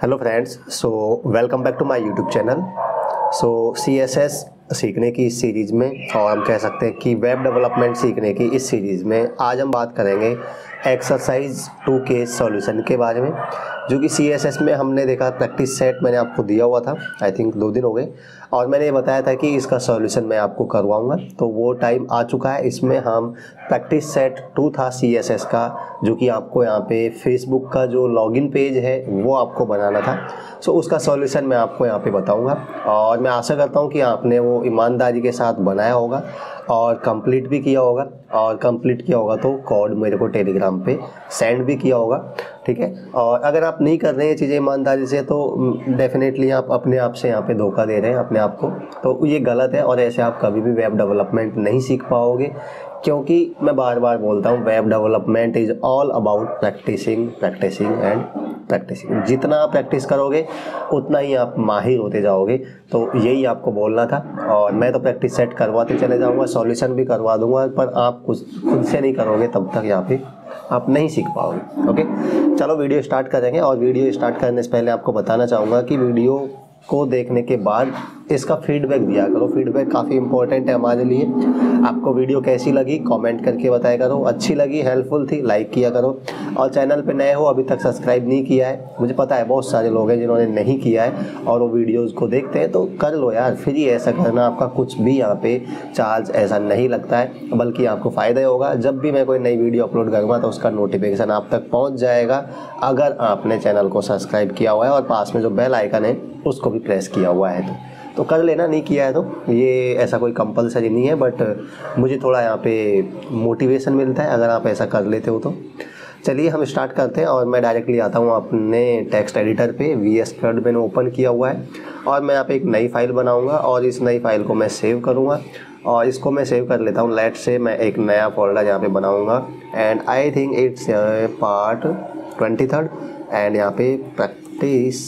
Hello friends, welcome back to my YouTube channel. CSS सीखने की इस सीरीज़ में, और हम कह सकते हैं कि वेब डेवलपमेंट सीखने की इस सीरीज़ में आज हम बात करेंगे एक्सरसाइज 2 के सॉल्यूशन के बारे में, जो कि CSS में हमने देखा प्रैक्टिस सेट मैंने आपको दिया हुआ था। आई थिंक 2 दिन हो गए, और मैंने ये बताया था कि इसका सॉल्यूशन मैं आपको करवाऊंगा, तो वो टाइम आ चुका है। इसमें हम प्रैक्टिस सेट 2 था CSS का, जो कि आपको यहाँ पे फेसबुक का जो लॉगिन पेज है वो आपको बनाना था। उसका सॉल्यूशन मैं आपको यहाँ पे बताऊंगा, और मैं आशा करता हूँ कि आपने वो ईमानदारी के साथ बनाया होगा और कंप्लीट भी किया होगा, और कंप्लीट किया होगा तो कोड मेरे को टेलीग्राम पे सेंड भी किया होगा, ठीक है। और अगर आप नहीं कर रहे हैं चीज़ें ईमानदारी से, तो डेफिनेटली आप अपने आप से यहाँ पे धोखा दे रहे हैं अपने आप को, तो ये गलत है। और ऐसे आप कभी भी वेब डेवलपमेंट नहीं सीख पाओगे, क्योंकि मैं बार बार बोलता हूँ, web development is all about practising and practising. जितना आप प्रैक्टिस करोगे उतना ही आप माहिर होते जाओगे, तो यही आपको बोलना था। और मैं तो प्रैक्टिस सेट करवाते चले जाऊँगा, सॉल्यूशन भी करवा दूँगा, पर आप खुद से नहीं करोगे तब तक यहाँ पे आप नहीं सीख पाओगे। ओके, चलो वीडियो स्टार्ट करेंगे। और वीडियो स्टार्ट करने से पहले आपको बताना चाहूँगा कि वीडियो को देखने के बाद इसका फीडबैक दिया करो। फीडबैक काफ़ी इंपॉर्टेंट है हमारे लिए। आपको वीडियो कैसी लगी कमेंट करके बताया करो, अच्छी लगी, हेल्पफुल थी, लाइक किया करो। और चैनल पे नए हो, अभी तक सब्सक्राइब नहीं किया है, मुझे पता है बहुत सारे लोग हैं जिन्होंने नहीं किया है और वो वीडियोज़ को देखते हैं, तो कर लो यार। फ्री ऐसा करना, आपका कुछ भी यहाँ पे चार्ज ऐसा नहीं लगता है, बल्कि आपको फ़ायदा ही होगा। जब भी मैं कोई नई वीडियो अपलोड करूँगा तो उसका नोटिफिकेशन आप तक पहुँच जाएगा, अगर आपने चैनल को सब्सक्राइब किया हुआ है और पास में जो बेल आइकन है उसको भी प्रेस किया हुआ है तो कर लेना। नहीं किया है तो ये ऐसा कोई कंपलसरी नहीं है, बट मुझे थोड़ा यहाँ पे मोटिवेशन मिलता है अगर आप ऐसा कर लेते हो तो। चलिए हम स्टार्ट करते हैं, और मैं डायरेक्टली आता हूँ अपने टेक्स्ट एडिटर पे। VS Code मैंने ओपन किया हुआ है, और मैं यहाँ पे एक नई फाइल बनाऊँगा, और इस नई फाइल को मैं सेव करूँगा। और इसको मैं सेव कर लेता हूँ। लेट से मैं एक नया फोल्डर यहाँ पे बनाऊँगा, and I think it's part 23 and यहाँ पे प्रैक्टिस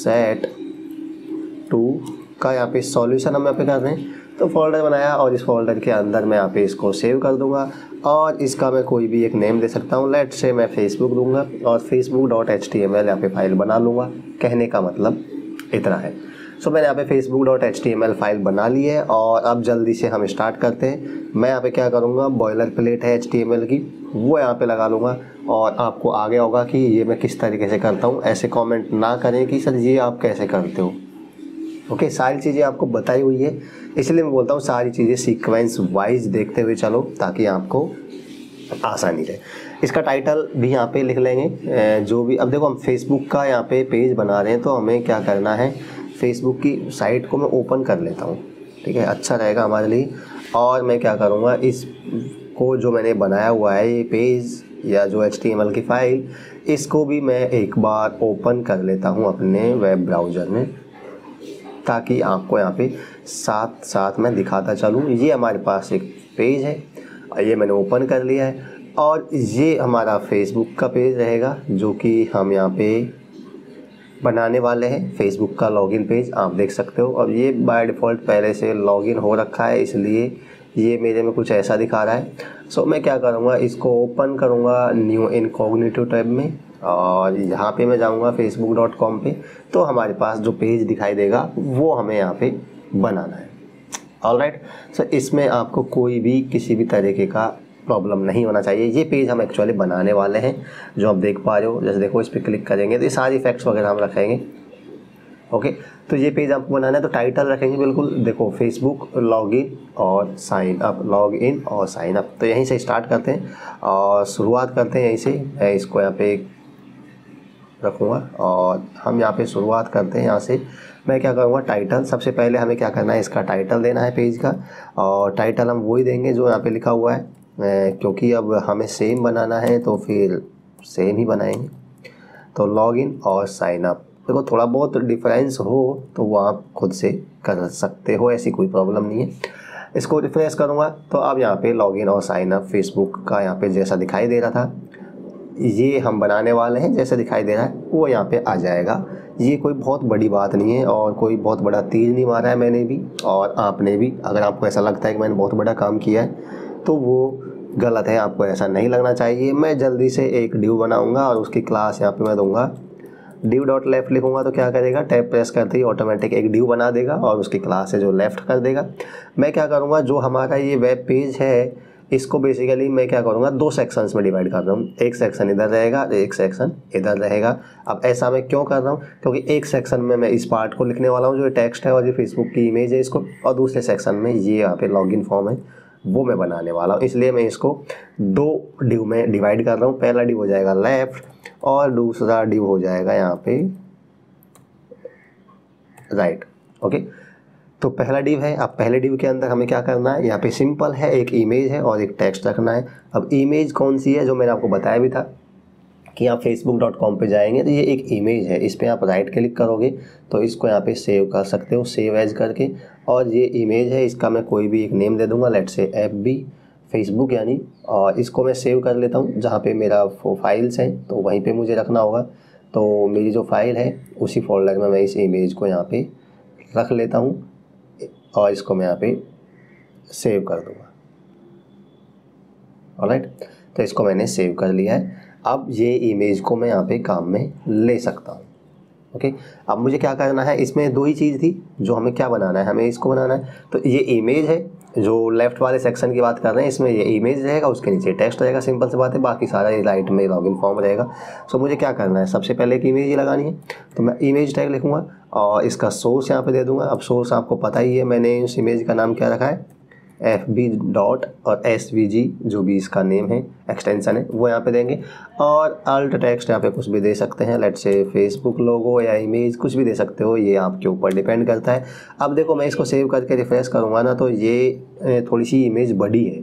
सेट 2 का यहाँ पे सॉल्यूशन हम यहाँ पे कर रहे हैं। तो फोल्डर बनाया, और इस फोल्डर के अंदर मैं यहाँ पे इसको सेव कर दूंगा, और इसका मैं कोई भी एक नेम दे सकता हूँ। लेट से मैं फेसबुक दूंगा, और facebook.html यहाँ पे फाइल बना लूँगा। कहने का मतलब इतना है। मैंने यहाँ पे facebook.html फाइल बना ली है, और अब जल्दी से हम स्टार्ट करते हैं। मैं यहाँ पे क्या करूँगा, बॉयलर प्लेट है HTML की, वो यहाँ पे लगा लूँगा, और आपको आगे होगा कि ये मैं किस तरीके से करता हूँ। ऐसे कमेंट ना करें कि सर ये आप कैसे करते हो। ओके, सारी चीज़ें आपको बताई हुई है, इसलिए मैं बोलता हूँ सारी चीज़ें सीक्वेंस वाइज देखते हुए चलो, ताकि आपको आसानी रहे। इसका टाइटल भी यहाँ पे लिख लेंगे जो भी। अब देखो, हम फेसबुक का यहाँ पे पेज बना रहे हैं, तो हमें क्या करना है, फेसबुक की साइट को मैं ओपन कर लेता हूँ, ठीक है, अच्छा रहेगा हमारे लिए। और मैं क्या करूँगा, इसको जो मैंने बनाया हुआ है ये पेज या जो HTML की फाइल, इसको भी मैं एक बार ओपन कर लेता हूँ अपने वेब ब्राउज़र में, ताकि आपको यहाँ पे साथ साथ मैं दिखाता चलूँ। ये हमारे पास एक पेज है, और ये मैंने ओपन कर लिया है, और ये हमारा फेसबुक का पेज रहेगा, जो कि हम यहाँ पे बनाने वाले हैं। फेसबुक का लॉगिन पेज आप देख सकते हो, और ये बाय डिफ़ॉल्ट पहले से लॉगिन हो रखा है, इसलिए ये मेरे में कुछ ऐसा दिखा रहा है। मैं क्या करूँगा, इसको ओपन करूँगा न्यू इनकॉग्निटो टैब में, और यहाँ पे मैं जाऊँगा facebook.com पे, तो हमारे पास जो पेज दिखाई देगा वो हमें यहाँ पे बनाना है। ऑलराइट, इसमें आपको कोई भी किसी भी तरीके का प्रॉब्लम नहीं होना चाहिए। ये पेज हम एक्चुअली बनाने वाले हैं, जो आप देख पा रहे हो। जैसे देखो, इस पर क्लिक करेंगे तो ये सारी इफेक्ट्स वगैरह हम रखेंगे। ओके, तो ये पेज आपको बनाना है, तो टाइटल रखेंगे बिल्कुल, देखो, फेसबुक लॉगिन और साइन अप, लॉग इन और साइन अप। तो यहीं से स्टार्ट करते हैं और शुरुआत करते हैं यहीं से। मैं इसको यहाँ पे रखूँगा, और हम यहाँ पे शुरुआत करते हैं। यहाँ से मैं क्या करूँगा, टाइटल सबसे पहले हमें क्या करना है, इसका टाइटल देना है पेज का, और टाइटल हम वही देंगे जो यहाँ पे लिखा हुआ है, क्योंकि अब हमें सेम बनाना है तो फिर सेम ही बनाएंगे। तो लॉगिन और साइन अप, देखो थोड़ा बहुत डिफरेंस हो तो वो आप खुद से कर सकते हो, ऐसी कोई प्रॉब्लम नहीं है। इसको रिफ्रेश करूँगा तो अब यहाँ पे लॉगिन और साइन अप फेसबुक का यहाँ पे जैसा दिखाई दे रहा था, ये हम बनाने वाले हैं, जैसे दिखाई दे रहा है वो यहाँ पे आ जाएगा। ये कोई बहुत बड़ी बात नहीं है, और कोई बहुत बड़ा तीर नहीं मारा है मैंने भी और आपने भी। अगर आपको ऐसा लगता है कि मैंने बहुत बड़ा काम किया है तो वो गलत है, आपको ऐसा नहीं लगना चाहिए। मैं जल्दी से एक ड्यू बनाऊंगा, और उसकी क्लास यहाँ पे मैं दूंगा div डॉट लेफ्ट लिखूंगा तो क्या करेगा, टैब प्रेस करते ही ऑटोमेटिक एक div बना देगा और उसकी क्लास है जो लेफ्ट कर देगा। मैं क्या करूँगा, जो हमारा ये वेब पेज है इसको बेसिकली मैं क्या करूँगा, 2 सेक्शंस में डिवाइड कर रहा हूँ। एक सेक्शन इधर रहेगा, एक सेक्शन इधर रहेगा। अब ऐसा मैं क्यों कर रहा हूँ, क्योंकि एक सेक्शन में मैं इस पार्ट को लिखने वाला हूँ जो टेक्स्ट है और ये फेसबुक की इमेज है इसको, और दूसरे सेक्शन में ये यहाँ पे लॉगिन फॉर्म है वो मैं बनाने वाला हूँ। इसलिए मैं इसको 2 डिव में डिवाइड कर रहा हूँ। पहला डिव हो जाएगा लेफ्ट और दूसरा डिव हो जाएगा यहाँ पे राइट। ओके, तो पहला डिव है। अब पहले डिव के अंदर हमें क्या करना है, यहाँ पे सिंपल है, एक इमेज है और एक टेक्स्ट रखना है। अब इमेज कौन सी है, जो मैंने आपको बताया भी था कि आप facebook.com पे जाएंगे तो ये एक इमेज है, इस पर आप राइट क्लिक करोगे तो इसको यहाँ पे सेव कर सकते हो, सेव एज करके। और ये इमेज है, इसका मैं कोई भी एक नेम दे दूंगा, लेट्स से FB फेसबुक यानी, और इसको मैं सेव कर लेता हूँ जहाँ पे मेरा फाइल्स हैं तो वहीं पे मुझे रखना होगा। तो मेरी जो फाइल है उसी फोल्डर में मैं इस इमेज को यहाँ पे रख लेता हूँ और इसको मैं यहाँ पे सेव कर दूँगा। ऑलराइट, तो इसको मैंने सेव कर लिया है। अब ये इमेज को मैं यहाँ पे काम में ले सकता हूँ। ओके, अब मुझे क्या करना है, इसमें 2 ही चीज़ थी जो हमें क्या बनाना है, हमें इसको बनाना है। तो ये इमेज है, जो लेफ्ट वाले सेक्शन की बात कर रहे हैं, इसमें ये इमेज रहेगा, उसके नीचे टेक्स्ट रहेगा, सिंपल सी बात है। बाकी सारा ये राइट में लॉगिन फॉर्म रहेगा। सो मुझे क्या करना है, सबसे पहले एक इमेज ही लगानी है तो मैं इमेज टैग लिखूँगा और इसका सोर्स यहाँ पे दे दूँगा। अब सोर्स आपको पता ही है, मैंने इस इमेज का नाम क्या रखा है, FB डॉट और SVG जो भी इसका नेम है, एक्सटेंशन है, वो यहाँ पे देंगे। और अल्ट टेक्स्ट यहाँ पे कुछ भी दे सकते हैं, लेट्स से फेसबुक लोगो या इमेज, कुछ भी दे सकते हो, ये आपके ऊपर डिपेंड करता है। अब देखो मैं इसको सेव करके रिफ्रेश करूँगा ना तो ये थोड़ी सी इमेज बड़ी है,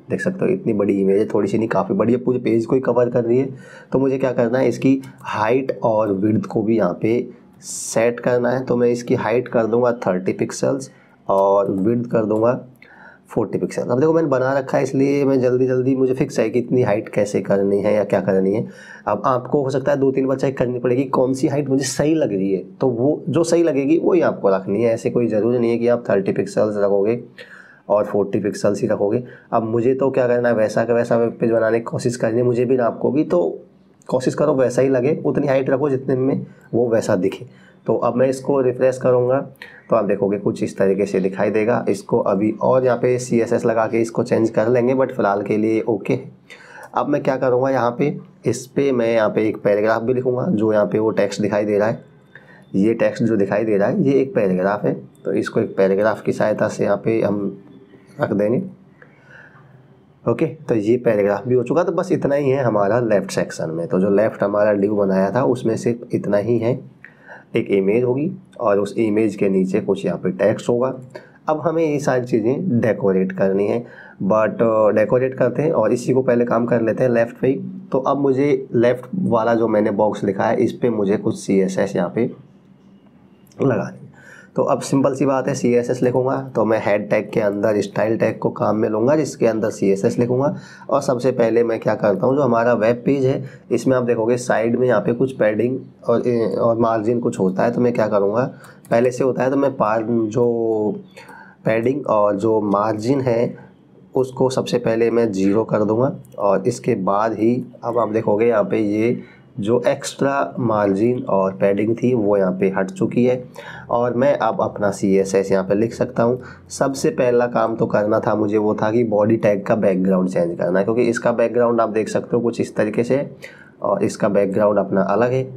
देख सकते हो इतनी बड़ी इमेज है, थोड़ी सी नहीं काफ़ी बड़ी है, पूरे पेज को ही कवर कर रही है। तो मुझे क्या करना है, इसकी हाइट और विड्थ को भी यहाँ पे सेट करना है। तो मैं इसकी हाइट कर दूँगा 30 पिक्सल्स और विड्थ कर दूँगा 40 पिक्सल। अब देखो मैंने बना रखा है इसलिए मैं जल्दी मुझे फिक्स है कि इतनी हाइट कैसे करनी है या क्या करनी है। अब आपको हो सकता है 2-3 बार चेक करनी पड़ेगी कौन सी हाइट मुझे सही लग रही है, तो वो जो सही लगेगी वही आपको रखनी है। ऐसे कोई ज़रूरी नहीं है कि आप 30 पिक्सल्स रखोगे और 40 पिक्सल्स ही रखोगे। अब मुझे तो क्या करना है, वैसा का वैसा वेब पेज बनाने की कोशिश करनी है, मुझे भी आपको भी, तो कोशिश करो वैसा ही लगे, उतनी हाइट रखो जितने में वो वैसा दिखे। तो अब मैं इसको रिफ्रेश करूँगा तो आप देखोगे कुछ इस तरीके से दिखाई देगा। इसको अभी और यहाँ पे CSS लगा के इसको चेंज कर लेंगे, बट फ़िलहाल के लिए ओके है। अब मैं क्या करूँगा, यहाँ पे इस पे मैं यहाँ पे एक पैराग्राफ भी लिखूँगा। जो यहाँ पे वो टेक्स्ट दिखाई दे रहा है, ये टेक्स्ट जो दिखाई दे रहा है ये एक पैराग्राफ है, तो इसको एक पैराग्राफ की सहायता से यहाँ पे हम रख देंगे। ओके, तो ये पैराग्राफ भी हो चुका। तो बस इतना ही है हमारा लेफ़्ट सेक्शन में। तो जो लेफ़्ट हमारा डिव बनाया था उसमें सिर्फ इतना ही है, एक इमेज होगी और उस इमेज के नीचे कुछ यहाँ पे टेक्स्ट होगा। अब हमें ये सारी चीज़ें डेकोरेट करनी है, बट डेकोरेट करते हैं और इसी को पहले काम कर लेते हैं लेफ़्ट पे ही। तो अब मुझे लेफ़्ट वाला जो मैंने बॉक्स लिखा है इस पर मुझे कुछ CSS यहाँ पे लगानी है। तो अब सिंपल सी बात है, CSS लिखूँगा तो मैं हेड टैग के अंदर स्टाइल टैग को काम में लूँगा जिसके अंदर CSS लिखूँगा। और सबसे पहले मैं क्या करता हूँ, जो हमारा वेब पेज है इसमें आप देखोगे साइड में यहाँ पे कुछ पैडिंग और मार्जिन कुछ होता है। तो मैं क्या करूँगा, पहले से होता है तो मैं जो पैडिंग और जो मार्जिन है उसको सबसे पहले मैं 0 कर दूँगा। और इसके बाद ही अब आप देखोगे यहाँ पे ये जो एक्स्ट्रा मार्जिन और पैडिंग थी वो यहाँ पे हट चुकी है और मैं अब अपना CSS यहाँ पे लिख सकता हूँ। सबसे पहला काम तो करना था मुझे वो था कि बॉडी टैग का बैकग्राउंड चेंज करना है, क्योंकि इसका बैकग्राउंड आप देख सकते हो कुछ इस तरीके से और इसका बैकग्राउंड अपना अलग है,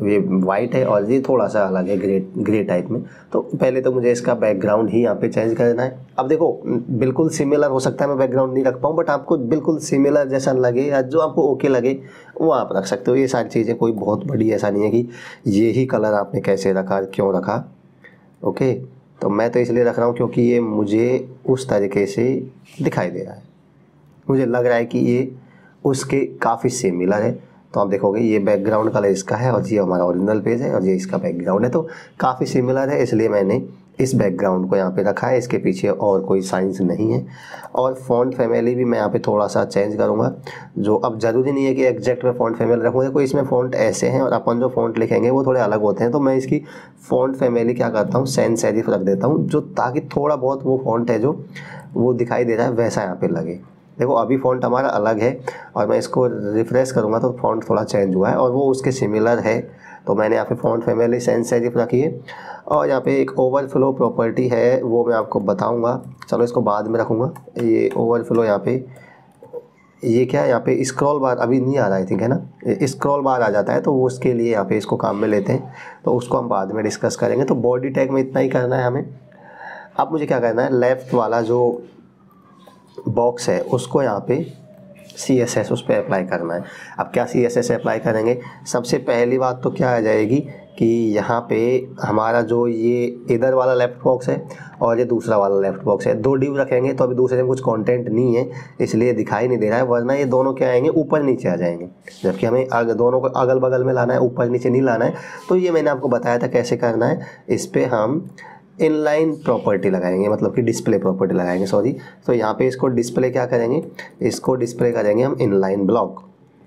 ये वाइट है और ये थोड़ा सा अलग है ग्रे टाइप में। तो पहले तो मुझे इसका बैकग्राउंड ही यहाँ पे चेंज करना है। अब देखो बिल्कुल सिमिलर हो सकता है मैं बैकग्राउंड नहीं रख पाऊँ, बट आपको बिल्कुल सिमिलर जैसा लगे या जो आपको ओके लगे वो आप रख सकते हो। ये सारी चीज़ें कोई बहुत बड़ी ऐसा नहीं है कि ये ही कलर आपने कैसे रखा, क्यों रखा। ओके, तो मैं तो इसलिए रख रहा हूँ क्योंकि ये मुझे उस तरीके से दिखाई दे रहा है, मुझे लग रहा है कि ये उसके काफ़ी सिमिलर है। तो आप देखोगे ये बैकग्राउंड कलर इसका है और ये हमारा ओरिजिनल पेज है और ये इसका बैकग्राउंड है, तो काफ़ी सिमिलर है, इसलिए मैंने इस बैकग्राउंड को यहाँ पे रखा है। इसके पीछे और कोई साइंस नहीं है। और फ़ॉन्ट फैमिली भी मैं यहाँ पे थोड़ा सा चेंज करूँगा, जो अब ज़रूरी नहीं है कि एग्जैक्ट मैं फ़ॉन्ट फैमिली रखूँ। देखो इसमें फ़ॉन्ट ऐसे हैं और अपन जो फ़ॉन्ट लिखेंगे वो थोड़े अलग होते हैं, तो मैं इसकी फ़ॉन्ट फैमिली क्या करता हूँ, सैंस सेरिफ रख देता हूँ, जो ताकि थोड़ा बहुत वो फ़ॉन्ट है जो वो दिखाई दे रहा है वैसा यहाँ पर लगे। देखो अभी फ़ॉन्ट हमारा अलग है और मैं इसको रिफ्रेश करूँगा तो फ़ॉन्ट थोड़ा चेंज हुआ है और वो उसके सिमिलर है तो मैंने यहाँ पे फ़ॉन्ट फैमिली सैंस सेरिफ रखी है। और यहाँ पे एक ओवरफ्लो प्रॉपर्टी है, वो मैं आपको बताऊँगा, चलो इसको बाद में रखूँगा। ये ओवरफ्लो यहाँ पे ये क्या है, यहाँ पे स्क्रॉल बार अभी नहीं आ रहा आई थिंक, है ना, स्क्रॉल बार आ जाता है, तो वो उसके लिए यहाँ पे इसको काम में लेते हैं, तो उसको हम बाद में डिस्कस करेंगे। तो बॉडी टैग में इतना ही करना है हमें। अब मुझे क्या करना है, लेफ़्ट वाला जो बॉक्स है उसको यहाँ पे CSS उस पर अप्लाई करना है। अब क्या CSS अप्लाई करेंगे, सबसे पहली बात तो क्या आ जाएगी कि यहाँ पे हमारा जो ये इधर वाला लेफ़्ट बॉक्स है और ये दूसरा वाला लेफ़्ट बॉक्स है, 2 डिव रखेंगे, तो अभी दूसरे में कुछ कंटेंट नहीं है इसलिए दिखाई नहीं दे रहा है, वरना ये दोनों क्या आएंगे, ऊपर नीचे आ जाएंगे, जबकि हमें दोनों को अगल बगल में लाना है, ऊपर नीचे नहीं लाना है। तो ये मैंने आपको बताया था कैसे करना है। इस पर हम इनलाइन प्रॉपर्टी लगाएंगे, मतलब कि डिस्प्ले प्रॉपर्टी लगाएंगे, सॉरी। तो यहाँ पे इसको डिस्प्ले क्या करेंगे, इसको डिस्प्ले करेंगे हम इनलाइन ब्लॉक।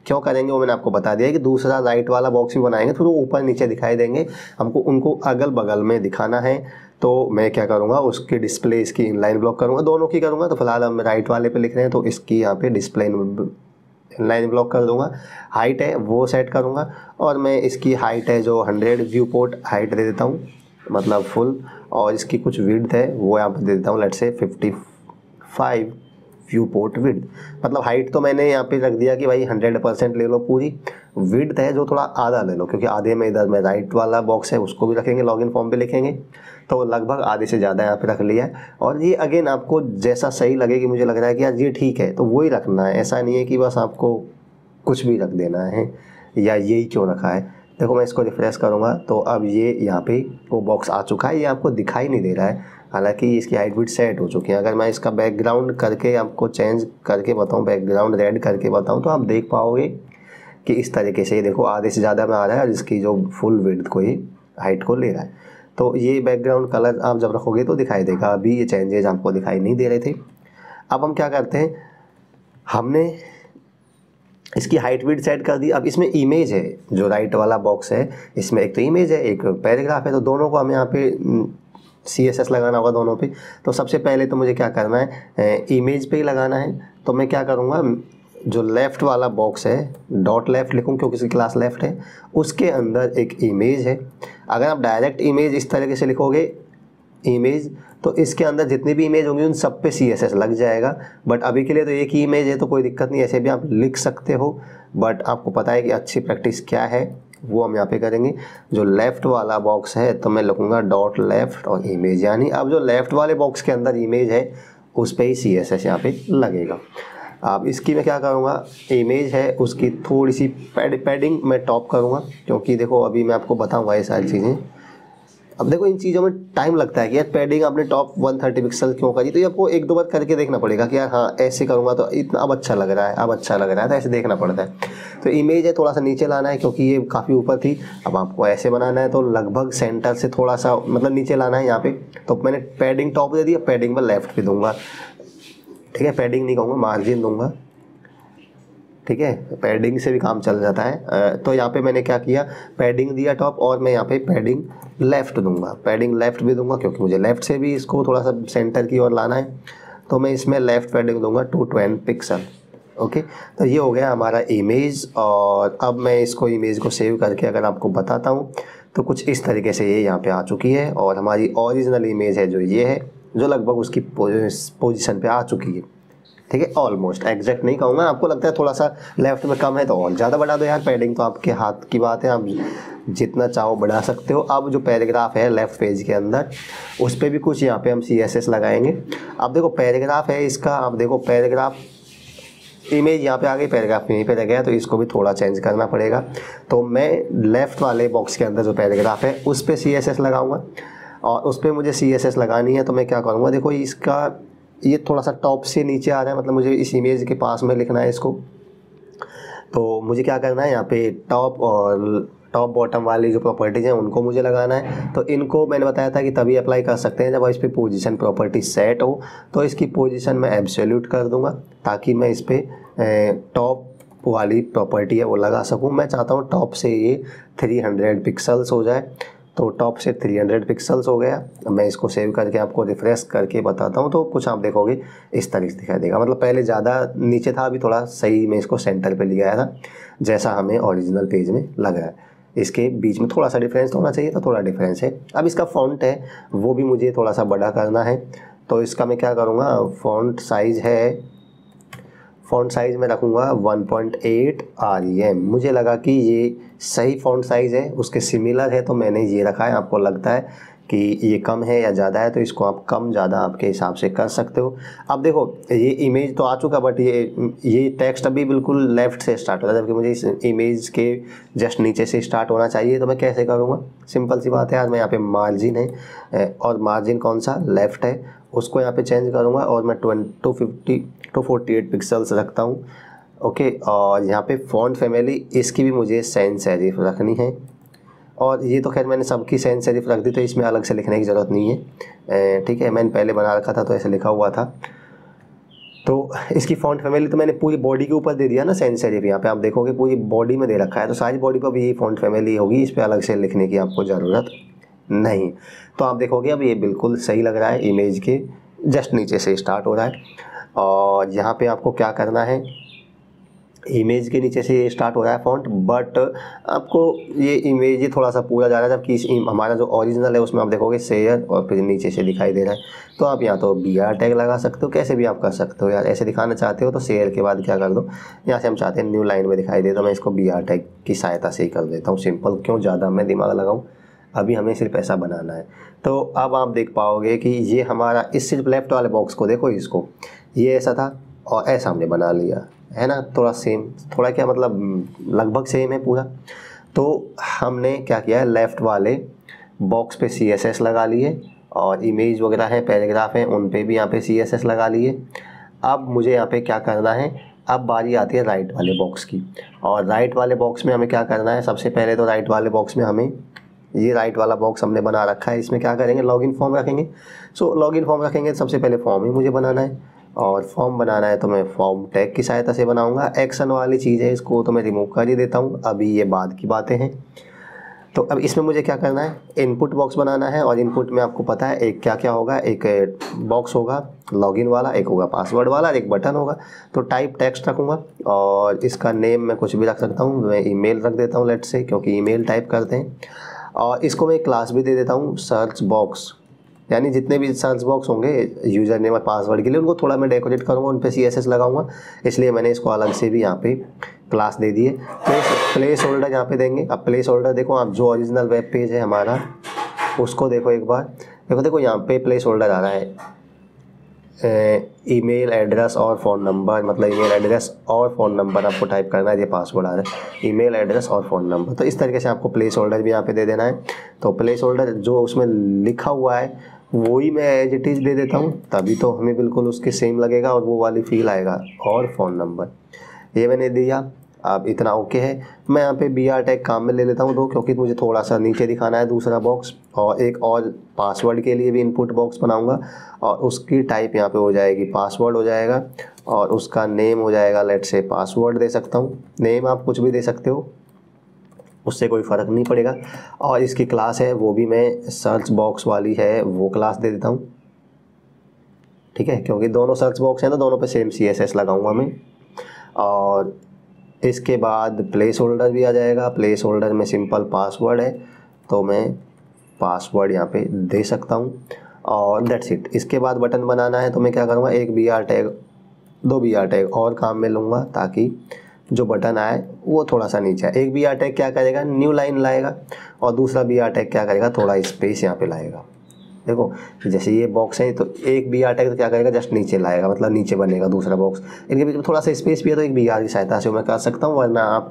क्यों करेंगे वो मैंने आपको बता दिया कि दूसरा राइट वाला बॉक्स भी बनाएंगे तो वो ऊपर नीचे दिखाई देंगे, हमको उनको अगल बगल में दिखाना है। तो मैं क्या करूँगा, उसकी डिस्प्ले इसकी इनलाइन ब्लॉक करूँगा, दोनों की करूँगा। तो फिलहाल हम राइट वाले पे लिख रहे हैं तो इसकी यहाँ पे डिस्प्ले इनलाइन ब्लॉक कर दूँगा। हाइट है वो सेट करूँगा और मैं इसकी हाइट है जो 100 व्यू पोर्ट हाइट दे देता हूँ, मतलब फुल। और इसकी कुछ विड्थ है वो यहाँ पे दे देता हूँ, let's say 55 view port width. मतलब हाइट तो मैंने यहाँ पे रख दिया कि भाई 100% ले लो पूरी। विड्थ है जो थोड़ा आधा ले लो, क्योंकि आधे में इधर में राइट वाला बॉक्स है उसको भी रखेंगे, लॉगिन फॉर्म पे लिखेंगे, तो लगभग आधे से ज़्यादा यहाँ पे रख लिया है। और ये अगेन आपको जैसा सही लगे कि मुझे लग रहा है कि यार ये ठीक है तो वही रखना है, ऐसा नहीं है कि बस आपको कुछ भी रख देना है या यही क्यों रखा है। देखो मैं इसको रिफ्रेश करूँगा तो अब ये यहाँ पे वो बॉक्स आ चुका है, ये आपको दिखाई नहीं दे रहा है, हालांकि इसकी हाइट विड्थ सेट हो चुकी है। अगर मैं इसका बैकग्राउंड करके आपको चेंज करके बताऊँ, बैकग्राउंड रेड करके बताऊँ, तो आप देख पाओगे कि इस तरीके से ये देखो आधे से ज़्यादा में आ रहा है और इसकी जो फुल विड्थ को ये हाइट को ले रहा है। तो ये बैकग्राउंड कलर आप जब रखोगे तो दिखाई देगा, अभी ये चेंजेज आपको दिखाई नहीं दे रहे थे। अब हम क्या करते हैं, हमने इसकी हाइट विड्थ सेट कर दी। अब इसमें इमेज है, जो राइट वाला बॉक्स है इसमें एक तो इमेज है एक पैराग्राफ है, तो दोनों को हमें यहाँ पे CSS लगाना होगा दोनों पे। तो सबसे पहले तो मुझे क्या करना है, इमेज पे ही लगाना है। तो मैं क्या करूँगा, जो लेफ़्ट वाला बॉक्स है डॉट लेफ़्ट लिखूँ क्योंकि इसकी क्लास लेफ़्ट है, उसके अंदर एक इमेज है। अगर आप डायरेक्ट इमेज इस तरीके से लिखोगे इमेज, तो इसके अंदर जितनी भी इमेज होंगी उन सब पे CSS लग जाएगा। बट अभी के लिए तो एक ही इमेज है तो कोई दिक्कत नहीं, ऐसे भी आप लिख सकते हो। बट आपको पता है कि अच्छी प्रैक्टिस क्या है वो हम यहाँ पे करेंगे। जो लेफ़्ट वाला बॉक्स है तो मैं लिखूँगा डॉट लेफ़्ट और इमेज, यानी अब जो लेफ़्ट वाले बॉक्स के अंदर इमेज है उस पर ही CSS यहाँ पे लगेगा। अब इसकी मैं क्या करूँगा, इमेज है उसकी थोड़ी सी पैडिंग मैं टॉप करूँगा, क्योंकि देखो अभी मैं आपको बताऊँगा ये सारी चीज़ें। अब देखो इन चीज़ों में टाइम लगता है कि यार पैडिंग आपने टॉप 130 पिक्सल क्यों करी, तो ये आपको 1-2 बार करके देखना पड़ेगा कि यार हाँ ऐसे करूँगा तो इतना अब अच्छा लग रहा है, अब अच्छा लग रहा है, तो ऐसे देखना पड़ता है। तो इमेज है थोड़ा सा नीचे लाना है क्योंकि ये काफ़ी ऊपर थी, अब आपको ऐसे बनाना है तो लगभग सेंटर से थोड़ा सा मतलब नीचे लाना है यहाँ पे। तो मैंने पैडिंग टॉप दे दिया, पैडिंग पर लेफ़्ट पे दूंगा, ठीक है, पैडिंग नहीं कहूँगा मार्जिन दूंगा, ठीक है, पैडिंग से भी काम चल जाता है। तो यहाँ पे मैंने क्या किया, पैडिंग दिया टॉप और मैं यहाँ पे पैडिंग लेफ़्ट दूंगा, पैडिंग लेफ़्ट भी दूंगा क्योंकि मुझे लेफ़्ट से भी इसको थोड़ा सा सेंटर की ओर लाना है। तो मैं इसमें लेफ़्ट पैडिंग दूंगा 220 पिक्सल। ओके, तो ये हो गया हमारा इमेज। और अब मैं इसको इमेज को सेव करके अगर आपको बताता हूँ तो कुछ इस तरीके से ये यहाँ पे आ चुकी है। और हमारी ओरिजिनल इमेज है जो ये है, जो लगभग उसकी पोजीशन पे आ चुकी है, ठीक है, ऑलमोस्ट एग्जैक्ट नहीं कहूँगा। आपको लगता है थोड़ा सा लेफ्ट में कम है तो और ज़्यादा बढ़ा दो यार, पैडिंग तो आपके हाथ की बात है, आप जितना चाहो बढ़ा सकते हो। अब जो पैराग्राफ है लेफ़्ट पेज के अंदर उस पर भी कुछ यहाँ पे हम CSS लगाएंगे। अब देखो पैराग्राफ है इसका, अब देखो पैराग्राफ इमेज यहाँ पे आ गई, पैराग्राफ यहीं पे रह गया, तो इसको भी थोड़ा चेंज करना पड़ेगा। तो मैं लेफ़्ट वाले बॉक्स के अंदर जो पैराग्राफ है उस पर CSS लगाऊंगा और उस पर मुझे CSS लगानी है। तो मैं क्या करूँगा, देखो इसका ये थोड़ा सा टॉप से नीचे आ रहा है, मतलब मुझे इस इमेज के पास में लिखना है इसको। तो मुझे क्या करना है, यहाँ पे टॉप और टॉप बॉटम वाली जो प्रॉपर्टीज़ हैं उनको मुझे लगाना है। तो इनको मैंने बताया था कि तभी अप्लाई कर सकते हैं जब इस पर पोजीशन प्रॉपर्टी सेट हो। तो इसकी पोजीशन मैं एब्सोल्यूट कर दूंगा ताकि मैं इस पर टॉप वाली प्रॉपर्टी है वो लगा सकूं। मैं चाहता हूं टॉप से ये 300 पिक्सल्स हो जाए, तो टॉप से 300 पिक्सल्स हो गया। मैं इसको सेव करके आपको रिफ्रेश करके बताता हूँ तो कुछ आप देखोगे इस तरीके से दिखाई देगा। मतलब पहले ज़्यादा नीचे था, अभी थोड़ा सही मैं इसको सेंटर पे ले आया था जैसा हमें ओरिजिनल पेज में लग रहा है। इसके बीच में थोड़ा सा डिफरेंस होना चाहिए, तो थोड़ा डिफरेंस है। अब इसका फ़ॉन्ट है वो भी मुझे थोड़ा सा बड़ा करना है, तो इसका मैं क्या करूँगा, फ़ॉन्ट साइज़ में रखूँगा 1.8 REM। मुझे लगा कि ये सही फ़ॉन्ट साइज़ है, उसके सिमिलर है, तो मैंने ये रखा है। आपको लगता है कि ये कम है या ज़्यादा है, तो इसको आप कम ज़्यादा आपके हिसाब से कर सकते हो। अब देखो ये इमेज तो आ चुका, बट ये टेक्स्ट अभी बिल्कुल लेफ़्ट से स्टार्ट हो रहा है, जबकि मुझे इस इमेज के जस्ट नीचे से स्टार्ट होना चाहिए। तो मैं कैसे करूँगा, सिंपल सी बात है यार, मैं यहाँ पे मार्जिन है और मार्जिन कौन सा, लेफ़्ट है, उसको यहाँ पे चेंज करूँगा और मैं 248 पिक्सल्स रखता हूँ। ओके, और यहाँ पे फ़ॉन्ट फैमिली इसकी भी मुझे सैंस सेरिफ रखनी है, और ये तो खैर मैंने सबकी सैंस सेरिफ रख दी, तो इसमें अलग से लिखने की ज़रूरत नहीं है। ठीक है, मैंने पहले बना रखा था तो ऐसे लिखा हुआ था। तो इसकी फ़ॉन्ट फैमिली तो मैंने पूरी बॉडी के ऊपर दे दिया ना सैंस सेरिफ। यहाँ पे आप देखोगे पूरी बॉडी में दे रखा है, तो सारी बॉडी पर भी यही फ़ॉन्ट फैमिली होगी, इस पर अलग से लिखने की आपको ज़रूरत नहीं। तो आप देखोगे अब ये बिल्कुल सही लग रहा है, इमेज के जस्ट नीचे से स्टार्ट हो रहा है। और यहाँ पे आपको क्या करना है, इमेज के नीचे से ये स्टार्ट हो रहा है फ़ॉन्ट, बट आपको ये इमेज ही थोड़ा सा पूरा जा रहा है, जबकि हमारा जो ओरिजिनल है उसमें आप देखोगे शेयर और फिर नीचे से दिखाई दे रहा है। तो आप यहाँ तो BR टैग लगा सकते हो, कैसे भी आप कर सकते हो यार। ऐसे दिखाना चाहते हो तो शेयर के बाद क्या कर दो, यहाँ से हम चाहते हैं न्यू लाइन में दिखाई दे, तो मैं इसको BR टैग की सहायता से ही कर देता हूँ। सिंपल, क्यों ज़्यादा मैं दिमाग लगाऊँ, अभी हमें सिर्फ ऐसा बनाना है। तो अब आप देख पाओगे कि ये हमारा इस सिर्फ लेफ़्ट वाले बॉक्स को देखो, इसको ये ऐसा था और ऐसा हमने बना लिया है ना, थोड़ा सेम, थोड़ा क्या मतलब लगभग सेम है पूरा। तो हमने क्या किया है, लेफ़्ट वाले बॉक्स पे CSS लगा लिए, और इमेज वगैरह है, पैराग्राफ हैं, उन पे भी यहाँ पे CSS लगा लिए। अब मुझे यहाँ पे क्या करना है, अब बारी आती है राइट वाले बॉक्स की, और राइट वाले बॉक्स में हमें क्या करना है, सबसे पहले तो राइट वाले बॉक्स में हमें, ये राइट वाला बॉक्स हमने बना रखा है, इसमें क्या करेंगे, लॉगिन फॉर्म रखेंगे। सो लॉगिन फॉर्म रखेंगे तो सबसे पहले फॉर्म ही मुझे बनाना है, और फॉर्म बनाना है तो मैं फॉर्म टैग की सहायता से बनाऊंगा। एक्शन वाली चीज़ है, इसको तो मैं रिमूव कर ही देता हूँ, अभी ये बाद की बातें हैं। तो अब इसमें मुझे क्या करना है, इनपुट बॉक्स बनाना है, और इनपुट में आपको पता है एक क्या क्या होगा, एक बॉक्स होगा लॉगिन वाला, एक होगा पासवर्ड वाला, एक बटन होगा। तो टाइप टेक्स्ट रखूँगा, और इसका नेम मैं कुछ भी रख सकता हूँ, मैं ईमेल रख देता हूँ लेट से, क्योंकि ईमेल टाइप करते हैं। और इसको मैं क्लास भी दे देता हूँ सर्च बॉक्स, यानी जितने भी सर्च बॉक्स होंगे यूज़र नेम और पासवर्ड के लिए, उनको थोड़ा मैं डेकोरेट करूँगा, उन पे CSS लगाऊंगा, इसलिए मैंने इसको अलग से भी यहाँ पे क्लास दे दिए। प्लेस होल्डर यहाँ पे देंगे। अब प्लेस होल्डर देखो, आप जो ओरिजिनल वेब पेज है हमारा उसको देखो एक बार, देखो यहाँ पे प्लेस होल्डर आ रहा है, ईमेल एड्रेस और फ़ोन नंबर, मतलब ईमेल एड्रेस और फ़ोन नंबर आपको टाइप करना है, ये पासवर्ड आ रहा है, ईमेल एड्रेस और फ़ोन नंबर। तो इस तरीके से आपको प्लेस होल्डर भी यहाँ पे दे देना है। तो प्लेस होल्डर जो उसमें लिखा हुआ है वो ही मैं एज इट इज़ दे देता हूँ, तभी तो हमें बिल्कुल उसके सेम लगेगा और वो वाली फील आएगा। और फ़ोन नंबर ये मैंने दिया। अब इतना ओके है। मैं यहाँ पे BR टैग काम में ले लेता हूँ 2, क्योंकि मुझे थोड़ा सा नीचे दिखाना है दूसरा बॉक्स, और एक और पासवर्ड के लिए भी इनपुट बॉक्स बनाऊँगा, और उसकी टाइप यहाँ पे हो जाएगी पासवर्ड हो जाएगा, और उसका नेम हो जाएगा लेट से पासवर्ड दे सकता हूँ। नेम आप कुछ भी दे सकते हो, उससे कोई फ़र्क नहीं पड़ेगा। और इसकी क्लास है वो भी मैं सर्च बॉक्स वाली है वो क्लास दे देता हूँ, ठीक है, क्योंकि दोनों सर्च बॉक्स हैं तो दोनों पे सेम CSS लगाऊंगा मैं। और इसके बाद प्लेस होल्डर भी आ जाएगा। प्लेस होल्डर में सिंपल पासवर्ड है, तो मैं पासवर्ड यहाँ पे दे सकता हूँ, और दैट्स इट। इसके बाद बटन बनाना है, तो मैं क्या करूँगा, एक BR टैग 2 BR टैग और काम में लूँगा, ताकि जो बटन आए वो थोड़ा सा नीचे आए। एक BR टैग क्या करेगा, न्यू लाइन लाएगा, और दूसरा BR टैग क्या करेगा, थोड़ा स्पेस यहाँ पे लाएगा। देखो जैसे ये बॉक्स है, तो एक BR टैग तो क्या करेगा, जस्ट नीचे लाएगा, मतलब नीचे बनेगा दूसरा बॉक्स। इनके बीच में थोड़ा सा स्पेस भी है, तो एक BR की सहायता से मैं कर सकता हूँ, वरना आप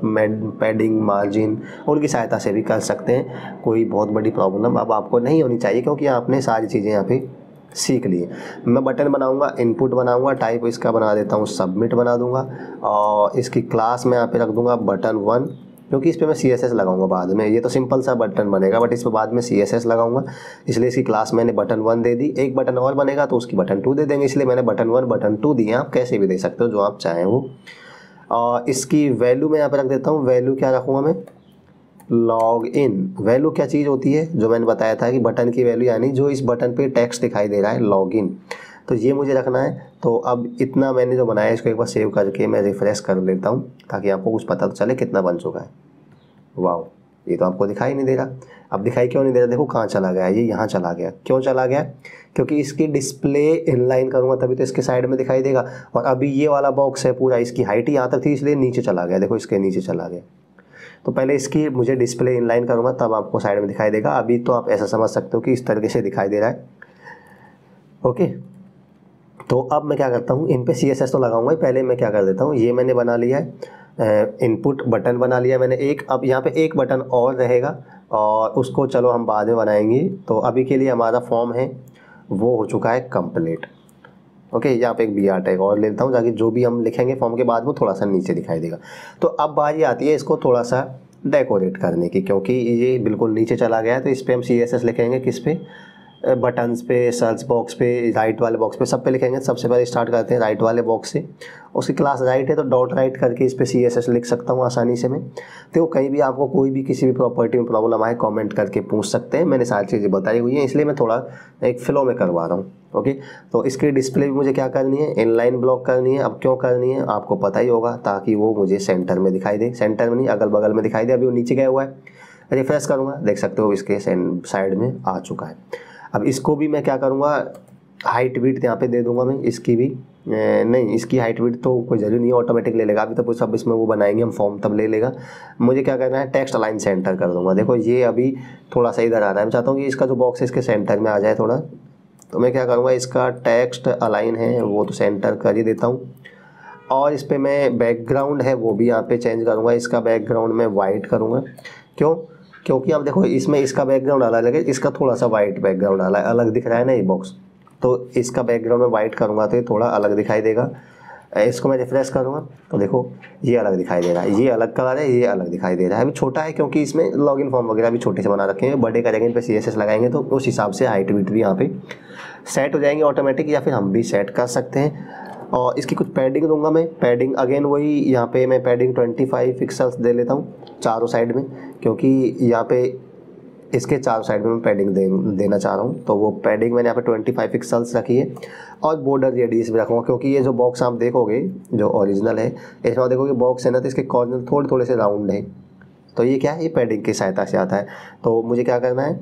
पैडिंग मार्जिन उनकी सहायता से भी कर सकते हैं। कोई बहुत बड़ी प्रॉब्लम अब आपको नहीं होनी चाहिए, क्योंकि आपने सारी चीज़ें यहाँ पे सीख लिए। मैं बटन बनाऊंगा, इनपुट बनाऊंगा, टाइप इसका बना देता हूँ सबमिट बना दूंगा, और इसकी क्लास में यहाँ पे रख दूंगा बटन 1, क्योंकि इस पर मैं CSS लगाऊंगा बाद में। ये तो सिंपल सा बटन बनेगा, बट इस पर बाद में CSS लगाऊंगा, इसलिए इसकी क्लास मैंने बटन 1 दे दी। एक बटन और बनेगा तो उसकी बटन 2 दे देंगे, इसलिए मैंने बटन 1 बटन 2 दिए। आप कैसे भी दे सकते हो, जो आप चाहें वो। और इसकी वैल्यू मैं यहाँ पे रख देता हूँ। वैल्यू क्या रखूँगा मैं, लॉग इन। वैल्यू क्या चीज़ होती है, जो मैंने बताया था कि बटन की वैल्यू, यानी जो इस बटन पे टेक्स्ट दिखाई दे रहा है, लॉग इन, तो ये मुझे रखना है। तो अब इतना मैंने जो बनाया है, इसको एक बार सेव करके मैं रिफ्रेश कर लेता हूँ, ताकि आपको कुछ पता तो चले कितना बन चुका है। वाह, ये तो आपको दिखाई नहीं दे रहा। अब दिखाई क्यों नहीं दे रहा, देखो कहाँ चला गया, ये यहाँ चला गया। क्यों चला गया, क्योंकि इसकी डिस्प्ले इनलाइन करूँगा तभी तो इसके साइड में दिखाई देगा। और अभी ये वाला बॉक्स है पूरा, इसकी हाइट यहाँ तक थी इसलिए नीचे चला गया, देखो इसके नीचे चला गया। तो पहले इसकी मुझे डिस्प्ले इनलाइन करूँगा तब आपको साइड में दिखाई देगा। अभी तो आप ऐसा समझ सकते हो कि इस तरीके से दिखाई दे रहा है। ओके, तो अब मैं क्या करता हूँ, इन पे CSS तो लगाऊंगा ही, पहले मैं क्या कर देता हूँ, ये मैंने बना लिया है, इनपुट बटन बना लिया मैंने एक। अब यहाँ पे एक बटन और रहेगा और उसको चलो हम बाद में बनाएंगे। तो अभी के लिए हमारा फॉर्म है वो हो चुका है कंप्लीट। ओके, यहाँ पे एक BR टैग और लेता हूँ ताकि जो भी हम लिखेंगे फॉर्म के बाद वो थोड़ा सा नीचे दिखाई देगा। तो अब बारी आती है इसको थोड़ा सा डेकोरेट करने की, क्योंकि ये बिल्कुल नीचे चला गया है। तो इस पर हम CSS लिखेंगे, किस पे, बटन्स पे, सर्च बॉक्स पे, राइट वाले बॉक्स पे, सब पे लिखेंगे। सबसे पहले स्टार्ट करते हैं राइट वाले बॉक्स से। उसकी क्लास राइट है तो डॉट राइट करके इस पे CSS लिख सकता हूँ आसानी से मैं। तो कहीं भी आपको कोई भी किसी भी प्रॉपर्टी में प्रॉब्लम आए कमेंट करके पूछ सकते हैं, मैंने सारी चीज़ें बताई हुई हैं, इसलिए मैं थोड़ा एक फ्लो में करवा रहा हूँ। ओके, तो इसकी डिस्प्ले भी मुझे क्या करनी है, इनलाइन ब्लॉक करनी है। अब क्यों करनी है आपको पता ही होगा, ताकि वो मुझे सेंटर में दिखाई दे, सेंटर में नहीं अगल बगल में दिखाई दे। अभी वो नीचे गया हुआ है, रिफ्रेश करूँगा, देख सकते हो इसके साइड में आ चुका है। अब इसको भी मैं क्या करूँगा, हाइट विड्थ यहाँ पे दे दूँगा मैं, इसकी भी नहीं, इसकी हाइट विड्थ तो कोई ज़रूरी नहीं है, ऑटोमेटिक ले लेगा। अभी तो सब इसमें वो बनाएंगे हम फॉर्म तब ले लेगा। मुझे क्या करना है, टेक्स्ट अलाइन सेंटर कर दूँगा। देखो ये अभी थोड़ा सा इधर आ रहा है, मैं चाहता हूँ कि इसका जो बॉक्स है इसके सेंटर में आ जाए थोड़ा। तो मैं क्या करूँगा, इसका टेक्स्ट अलाइन है वो तो सेंटर कर ही देता हूँ। और इस पर मैं बैकग्राउंड है वो भी यहाँ पे चेंज करूँगा, इसका बैकग्राउंड मैं वाइट करूँगा। क्यों, क्योंकि आप देखो इसमें इसका बैकग्राउंड अलग है, इसका थोड़ा सा वाइट बैकग्राउंड अलग दिख रहा है ना ये बॉक्स, तो इसका बैकग्राउंड मैं वाइट करूँगा तो ये थोड़ा अलग दिखाई देगा। इसको मैं रिफ्रेश करूँगा तो देखो ये अलग दिखाई दे रहा है, ये अलग कलर है, ये अलग दिखाई दे रहा है। अभी छोटा है क्योंकि इसमें लॉगिन फॉर्म वगैरह भी छोटे से बना रखे हैं, बड़े करेंगे इन पर CSS लगाएंगे तो उस हिसाब से हाइट विड्थ भी यहाँ पे सेट हो जाएंगे ऑटोमेटिक, या फिर हम भी सेट कर सकते हैं। और इसकी कुछ पैडिंग दूंगा मैं, पैडिंग अगेन वही यहाँ पे मैं पैडिंग 25 पिक्सल्स दे लेता हूँ चारों साइड में, क्योंकि यहाँ पे इसके चारों साइड में मैं पैडिंग देना चाह रहा हूँ। तो वो पैडिंग मैंने यहाँ पे 25 पिक्सल्स रखी है। और बॉर्डर रेडियस भी रखूँगा, क्योंकि ये जो बॉक्स आप देखोगे जो ओरिजिनल है, इसमें आप देखोगे बॉक्स है ना, तो इसके कॉर्नर थोड़े थोड़े से राउंड है। तो ये क्या है, ये पैडिंग की सहायता से आता है। तो मुझे क्या करना है,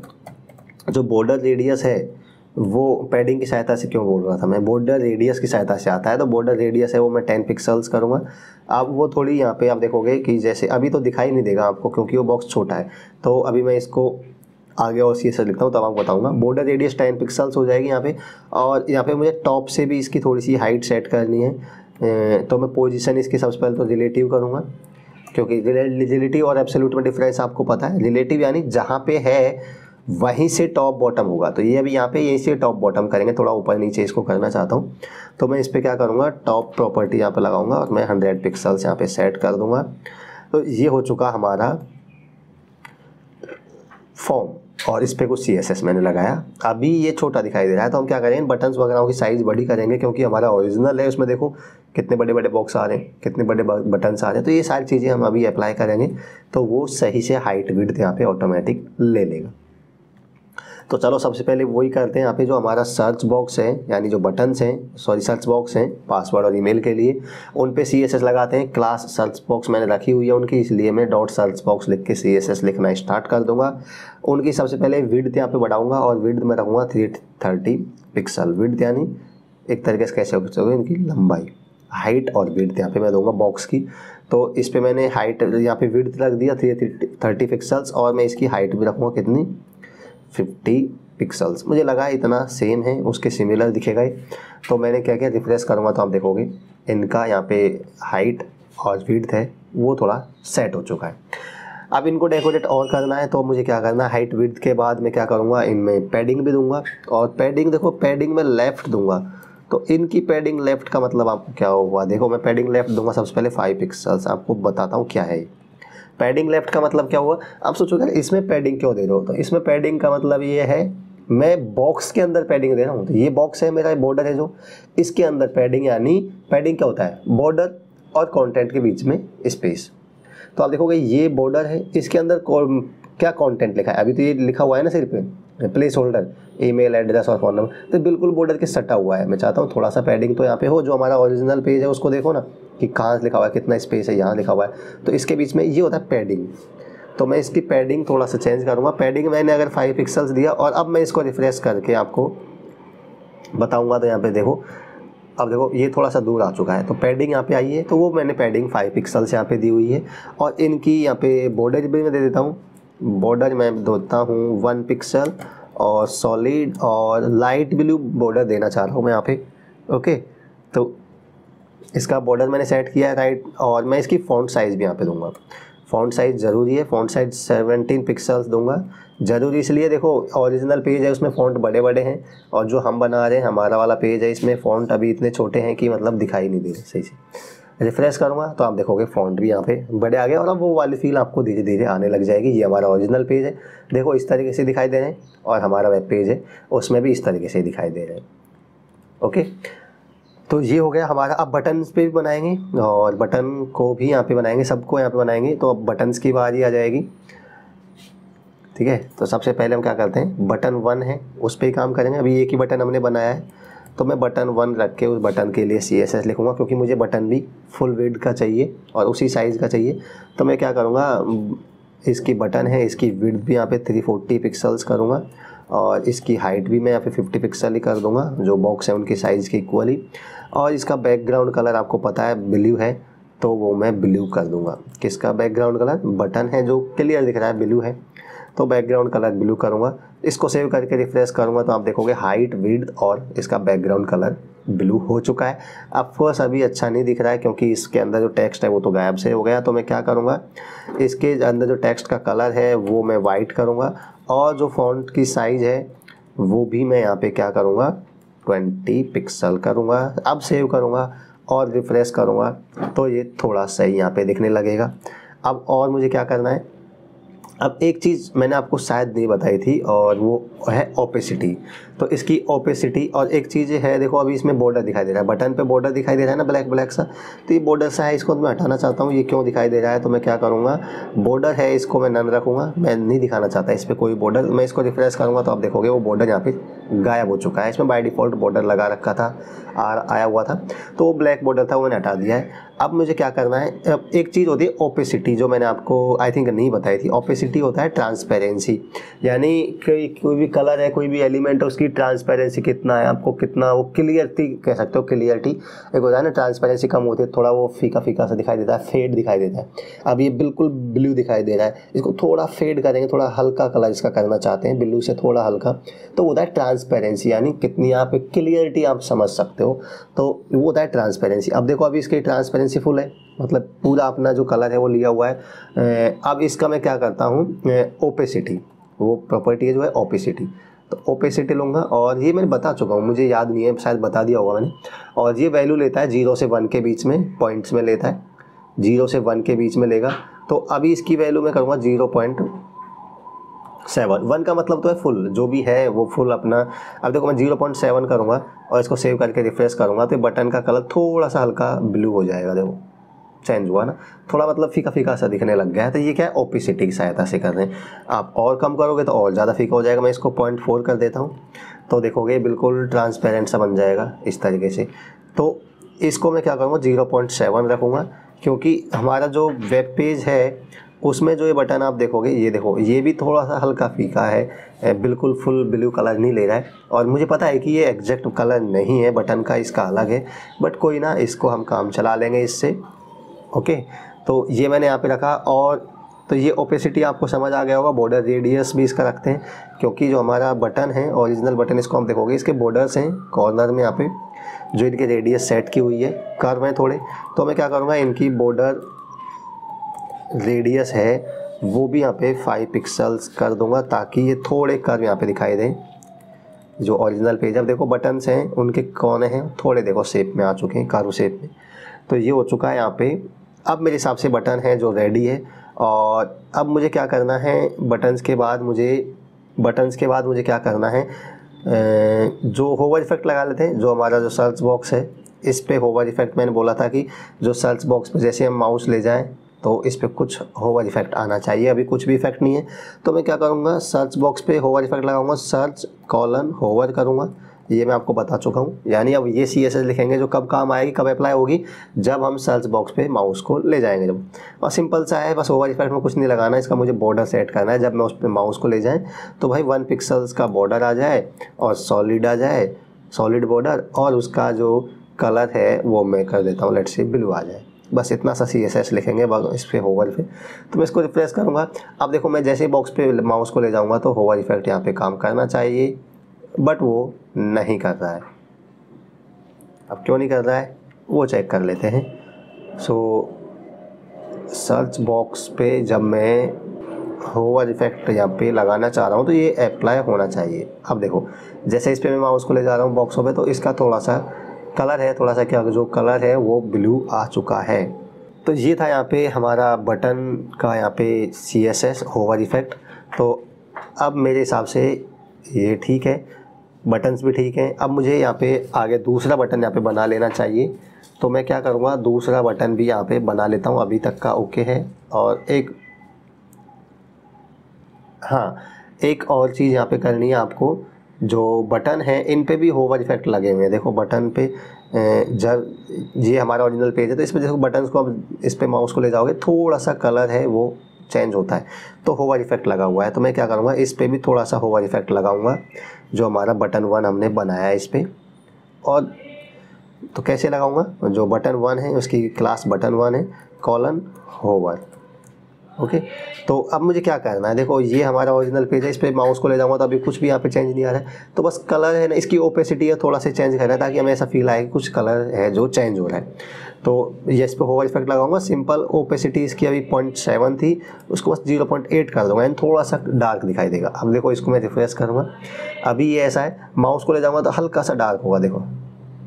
जो बॉर्डर रेडियस है वो पैडिंग की सहायता से, क्यों बोल रहा था मैं, बॉर्डर रेडियस की सहायता से आता है। तो बॉर्डर रेडियस है वो मैं 10 पिक्सल्स करूँगा। अब वो थोड़ी यहाँ पे आप देखोगे कि जैसे अभी तो दिखाई नहीं देगा आपको क्योंकि वो बॉक्स छोटा है। तो अभी मैं इसको आगे और CSS लिखता हूँ तब आपको बताऊँगा। बॉर्डर रेडियस 10 पिक्सल्स हो जाएगी यहाँ पे। और यहाँ पे मुझे टॉप से भी इसकी थोड़ी सी हाइट सेट करनी है। तो मैं पोजीशन इसकी सबसे पहले तो रिलेटिव करूँगा, क्योंकि रिलेटिव और एब्सोल्यूट में डिफरेंस आपको पता है। रिलेटिव यानी जहाँ पे है वहीं से टॉप बॉटम होगा, तो ये अभी यहाँ पे यहीं से टॉप बॉटम करेंगे, थोड़ा ऊपर नीचे इसको करना चाहता हूँ। तो मैं इस पर क्या करूँगा, टॉप प्रॉपर्टी यहाँ पे लगाऊंगा और मैं 100 पिक्सल्स यहाँ पे सेट कर दूँगा। तो ये हो चुका हमारा फॉर्म, और इस पर कुछ CSS मैंने लगाया। अभी ये छोटा दिखाई दे रहा है तो हम क्या करेंगे, बटन्स वगैरह की साइज़ बड़ी करेंगे, क्योंकि हमारा ओरिजिनल है उसमें देखो कितने बड़े बड़े बॉक्स आ रहे हैं, कितने बड़े बटन्स आ रहे हैं। तो ये सारी चीज़ें हम अभी अप्लाई करेंगे तो वो सही से हाइट विड्थ यहाँ पे ऑटोमेटिक ले लेगा। तो चलो सबसे पहले वही करते हैं। यहाँ पे जो हमारा सर्च बॉक्स है, यानी जो बटन्स हैं, सॉरी सर्च बॉक्स हैं पासवर्ड और ईमेल के लिए, उन पे CSS लगाते हैं। क्लास सर्च बॉक्स मैंने रखी हुई है उनकी, इसलिए मैं डॉट सर्च बॉक्स लिख के CSS लिखना स्टार्ट कर दूंगा। उनकी सबसे पहले विड्थ यहाँ पे बढ़ाऊंगा और विड्थ में रखूँगा 330 पिक्सल। विड्थ यानी एक तरीके से कैसे हो इनकी लंबाई, हाइट और विड्थ यहाँ पे मैं दूंगा बॉक्स की। तो इस पर मैंने हाइट यहाँ पे विड्थ रख दिया 330 पिक्सल्स, और मैं इसकी हाइट भी रखूँगा कितनी, 50 पिक्सल्स। मुझे लगा इतना सेम है, उसके सिमिलर दिखेगा ही। तो मैंने क्या किया, रिफ्रेश करूँगा तो आप देखोगे इनका यहाँ पे हाइट और विड्थ है वो थोड़ा सेट हो चुका है। अब इनको डेकोरेट और करना है तो मुझे क्या करना है, हाइट विड्थ के बाद मैं क्या करूँगा, इनमें पैडिंग भी दूंगा। और पैडिंग देखो, पैडिंग में लेफ़्ट दूंगा, तो इनकी पैडिंग लेफ़्ट का मतलब आपको क्या हुआ, देखो मैं पैडिंग लेफ़्ट दूंगा सबसे पहले 5 पिक्सल्स। आपको बताता हूँ क्या है पैडिंग लेफ्ट का मतलब क्या हुआ। आप सोचोगे इसमें पैडिंग क्यों दे रहे हो, तो इसमें पैडिंग का मतलब ये है मैं बॉक्स के अंदर पैडिंग दे रहा हूँ। तो ये बॉक्स है मेरा, बॉर्डर है जो, इसके अंदर पैडिंग, यानी पैडिंग क्या होता है, बॉर्डर और कंटेंट के बीच में स्पेस। तो आप देखोगे ये बॉर्डर है, इसके अंदर क्या कंटेंट लिखा है, अभी तो ये लिखा हुआ है ना सिर्फ प्लेस होल्डर, ईमेल एड्रेस और फ़ोन नंबर, तो बिल्कुल बॉर्डर के सटा हुआ है। मैं चाहता हूँ थोड़ा सा पैडिंग तो यहाँ पे हो, जो हमारा ओरिजिनल पेज है उसको देखो ना कि कहाँ लिखा हुआ है, कितना स्पेस है, यहाँ लिखा हुआ है, तो इसके बीच में ये होता है पैडिंग। तो मैं इसकी पैडिंग थोड़ा सा चेंज करूँगा। पैडिंग मैंने अगर 5 पिक्सल्स दिया और अब मैं इसको रिफ्रेश करके आपको बताऊँगा तो यहाँ पे देखो, अब देखो ये थोड़ा सा दूर आ चुका है, तो पैडिंग यहाँ पे आई है, तो वो मैंने पैडिंग 5 पिक्सल्स यहाँ पे दी हुई है। और इनकी यहाँ पे बॉर्डर भी मैं दे देता हूँ। बॉर्डर मैं देता हूँ 1 पिक्सल और सॉलिड और लाइट ब्लू बॉर्डर देना चाह रहा हूँ मैं यहाँ पे। ओके, तो इसका बॉर्डर मैंने सेट किया है राइट। और मैं इसकी फ़ॉन्ट साइज़ भी यहाँ पे दूंगा। फ़ॉन्ट साइज़ ज़रूरी है, फ़ॉन्ट साइज़ 17 पिक्सल्स दूंगा। ज़रूरी इसलिए देखो ओरिजिनल पेज है उसमें फ़ॉन्ट बड़े बड़े हैं, और जो हम बना रहे हैं हमारा वाला पेज है इसमें फ़ॉन्ट अभी इतने छोटे हैं कि मतलब दिखाई नहीं दे रहे सही से। रिफ़्रेश करूँगा तो आप देखोगे फ़ॉन्ट भी यहाँ पे बड़े आ गए, और अब वो वाली फील आपको धीरे धीरे आने लग जाएगी। ये हमारा ओरिजिनल पेज है, देखो इस तरीके से दिखाई दे रहे हैं, और हमारा वेब पेज है उसमें भी इस तरीके से दिखाई दे रहे हैं। ओके, तो ये हो गया हमारा। अब बटन्स पे भी बनाएंगे, और बटन को भी यहाँ पे बनाएंगे, सबको यहाँ पे बनाएंगे। तो अब बटन्स की बारी आ जाएगी, ठीक है। तो सबसे पहले हम क्या करते हैं, बटन 1 है उस पर ही काम करेंगे। अभी एक ही बटन हमने बनाया है, तो मैं बटन 1 रख के उस बटन के लिए CSS लिखूँगा, क्योंकि मुझे बटन भी फुल विड्थ का चाहिए और उसी साइज़ का चाहिए। तो मैं क्या करूँगा, इसकी बटन है इसकी विड्थ भी यहाँ पे 340 पिक्सल्स करूँगा, और इसकी हाइट भी मैं यहाँ पे 50 पिक्सल ही कर दूँगा, जो बॉक्स है उनके साइज़ के इक्वली। और इसका बैकग्राउंड कलर आपको पता है ब्लू है, तो वो मैं ब्लू कर दूँगा। किसका बैकग्राउंड कलर, बटन है जो क्लियर दिख रहा है ब्लू है, तो बैकग्राउंड कलर ब्लू करूँगा। इसको सेव करके रिफ्रेश करूँगा तो आप देखोगे हाइट, विड्थ और इसका बैकग्राउंड कलर ब्लू हो चुका है। अब फर्स्ट अभी अच्छा नहीं दिख रहा है क्योंकि इसके अंदर जो टेक्स्ट है वो तो गायब से हो गया। तो मैं क्या करूँगा, इसके अंदर जो टेक्स्ट का कलर है वो मैं वाइट करूँगा, और जो फॉन्ट की साइज़ है वो भी मैं यहाँ पे क्या करूँगा 20 पिक्सल करूँगा। अब सेव करूँगा और रिफ्रेश करूँगा तो ये थोड़ा सही यहाँ पे दिखने लगेगा। अब और मुझे क्या करना है, अब एक चीज़ मैंने आपको शायद नहीं बताई थी, और वो है ओपेसिटी। तो इसकी ओपेसिटी, और एक चीज़ है देखो अभी इसमें बॉर्डर दिखाई दे रहा है, बटन पे बॉर्डर दिखाई दे रहा है ना ब्लैक ब्लैक सा, तो ये बॉर्डर सा है, इसको मैं हटाना चाहता हूँ। ये क्यों दिखाई दे रहा है, तो मैं क्या करूँगा, बॉर्डर है इसको मैं नन रखूँगा, मैं नहीं दिखाना चाहता इस पर कोई बॉर्डर। मैं इसको रिफ्रेश करूँगा तो आप देखोगे वो बॉर्डर यहाँ पे गायब हो चुका है। इसमें बाय डिफ़ॉल्ट बॉर्डर लगा रखा था, आया हुआ था, तो वो ब्लैक बॉर्डर था वो मैंने हटा दिया है। अब मुझे क्या करना है, अब एक चीज़ होती है ओपेसिटी, जो मैंने आपको आई थिंक नहीं बताई थी। ओपेसिटी होता है ट्रांसपेरेंसी, यानी कोई भी कलर है, कोई भी एलिमेंट है, उसकी ट्रांसपेरेंसी कितना है, आपको कितना वो क्लियरिटी कह सकते हो। क्लियरिटी एक होता है ना, ट्रांसपेरेंसी कम होती है, थोड़ा वो फीका फीका सा दिखाई देता है, फेड दिखाई देता है। अब ये बिल्कुल ब्लू दिखाई दे रहा है, इसको थोड़ा फेड करेंगे, थोड़ा हल्का कलर इसका करना चाहते हैं, ब्लू से थोड़ा हल्का, तो वो होता है ट्रांसपेरेंसी, यानी कितनी यहाँ पे क्लियरिटी आप समझ सकते हो, तो वो होता है ट्रांसपेरेंसी। अब देखो अभी इसकी ट्रांसपेरेंसी फुल है, मतलब पूरा अपना जो कलर है वो लिया हुआ है। अब इसका मैं क्या करता हूँ, ओपेसिटी, वो प्रॉपर्टी है जो है ओपेसिटी, तो ओपेसिटी लूँगा, और ये मैंने बता चुका हूँ, मुझे याद नहीं है, शायद बता दिया होगा मैंने। और ये वैल्यू लेता है 0 से 1 के बीच में, पॉइंट्स में लेता है, 0 से 1 के बीच में लेगा। तो अभी इसकी वैल्यू मैं करूँगा 0.7, 1 का मतलब तो है फुल, जो भी है वो फुल अपना। अब देखो मैं 0.7 करूँगा और इसको सेव करके रिफ्रेश करूँगा, तो बटन का कलर थोड़ा सा हल्का ब्लू हो जाएगा, देखो चेंज हुआ ना, थोड़ा मतलब फीका फीका सा दिखने लग गया है। तो ये क्या है, ओपेसिटी की सहायता से कर रहे हैं। आप और कम करोगे तो और ज़्यादा फीका हो जाएगा। मैं इसको 0.4 कर देता हूँ, तो देखोगे बिल्कुल ट्रांसपेरेंट सा बन जाएगा इस तरीके से। तो इसको मैं क्या करूँगा 0.7 रखूँगा, क्योंकि हमारा जो वेब पेज है उसमें जो ये बटन आप देखोगे, ये देखो ये भी थोड़ा सा हल्का फीका है, बिल्कुल फुल ब्लू कलर नहीं ले रहा है। और मुझे पता है कि ये एग्जैक्ट कलर नहीं है बटन का, इसका अलग है, बट कोई ना, इसको हम काम चला लेंगे इससे। ओके, तो ये मैंने यहाँ पे रखा। और तो ये ओपेसिटी आपको समझ आ गया होगा। बॉर्डर रेडियस भी इसका रखते हैं, क्योंकि जो हमारा बटन है ओरिजिनल बटन, इसको हम देखोगे इसके बॉर्डर्स हैं कॉर्नर में यहाँ पे, जो इनके रेडियस सेट की हुई है, कर्व है थोड़े। तो मैं क्या करूँगा, इनकी बॉर्डर रेडियस है वो भी यहाँ पे 5 पिक्सल्स कर दूँगा, ताकि ये थोड़े कर्व यहाँ पे दिखाई दें। जो ओरिजिनल पेज, अब देखो बटन्स हैं उनके कोने हैं थोड़े, देखो शेप में आ चुके हैं, कर्व शेप में। तो ये हो चुका है यहाँ पे। अब मेरे हिसाब से बटन है जो रेडी है। और अब मुझे क्या करना है, बटन्स के बाद मुझे क्या करना है, जो होवर इफेक्ट लगा लेते हैं। जो हमारा जो सर्च बॉक्स है, इस पे होवर इफेक्ट मैंने बोला था कि जो सर्च बॉक्स पे जैसे हम माउस ले जाएं तो इस पे कुछ होवर इफेक्ट आना चाहिए। अभी कुछ भी इफेक्ट नहीं है, तो मैं क्या करूँगा, सर्च बॉक्स पे होवर इफेक्ट लगाऊंगा, सर्च : होवर करूँगा, ये मैं आपको बता चुका हूँ। यानी अब ये CSS लिखेंगे जो कब काम आएगी, कब अप्लाई होगी, जब हम सर्च बॉक्स पे माउस को ले जाएंगे जब। और सिंपल सा है, बस ओवर इफेक्ट में कुछ नहीं लगाना, इसका मुझे बॉर्डर सेट करना है। जब मैं उस पर माउस को ले जाएँ तो भाई 1 पिक्सल्स का बॉर्डर आ जाए और सॉलिड आ जाए, सॉलिड बॉर्डर, और उसका जो कलर है वो मैं कर देता हूँ, लेट्स से ब्लू आ जाए। बस इतना सा CSS लिखेंगे इस पे होवर पे। तो मैं इसको रिफ्रेश करूँगा। अब देखो मैं जैसे ही बॉक्स पे माउस को ले जाऊँगा तो होवर इफेक्ट यहाँ पे काम करना चाहिए, बट वो नहीं कर रहा है। अब क्यों नहीं कर रहा है वो चेक कर लेते हैं। सो सर्च बॉक्स पे जब मैं होवर इफेक्ट यहाँ पे लगाना चाह रहा हूँ तो ये अप्लाई होना चाहिए। अब देखो जैसे इस पे मैं माउस को ले जा रहा हूँ बॉक्सों पे, तो इसका थोड़ा सा कलर है, थोड़ा सा क्या जो कलर है वो ब्लू आ चुका है। तो ये था यहाँ पे हमारा बटन का यहाँ पे CSS होवर इफेक्ट। तो अब मेरे हिसाब से ये ठीक है, बटन्स भी ठीक हैं। अब मुझे यहाँ पे आगे दूसरा बटन यहाँ पे बना लेना चाहिए। तो मैं क्या करूँगा, दूसरा बटन भी यहाँ पे बना लेता हूँ। अभी तक का ओके है। और एक और चीज़ यहाँ पे करनी है आपको, जो बटन है इन पे भी होवर इफेक्ट लगे हुए हैं। देखो बटन पे जब ये हमारा ओरिजिनल पेज है तो इसमें देखो बटन्स को अब इस पे माउस को ले जाओगे थोड़ा सा कलर है वो चेंज होता है, तो होवर इफेक्ट लगा हुआ है। तो मैं क्या करूँगा, इस पे भी थोड़ा सा होवर इफेक्ट लगाऊंगा जो हमारा बटन 1 हमने बनाया है इस पर। और तो कैसे लगाऊंगा, जो बटन 1 है उसकी क्लास बटन 1 है कॉलन होवर। ओके, तो अब मुझे क्या करना है, देखो ये हमारा ओरिजिनल पेज है, इस पे माउस को ले जाऊंगा तो अभी कुछ भी यहाँ पे चेंज नहीं आ रहा है। तो बस कलर है ना, इसकी ओपेसिटी है थोड़ा सा चेंज करना है ताकि हमें ऐसा फील आए कि कुछ कलर है जो चेंज हो रहा है। तो ये इस पर होवर इफेक्ट लगाऊंगा। सिंपल ओपेसिटी इसकी अभी 0.7 थी, उसको बस 0.8 कर दूँगा, यानी थोड़ा सा डार्क दिखाई देगा। अब देखो इसको मैं रिफ्रेश करूँगा, अभी ये ऐसा है, माउस को ले जाऊँगा तो हल्का सा डार्क होगा। देखो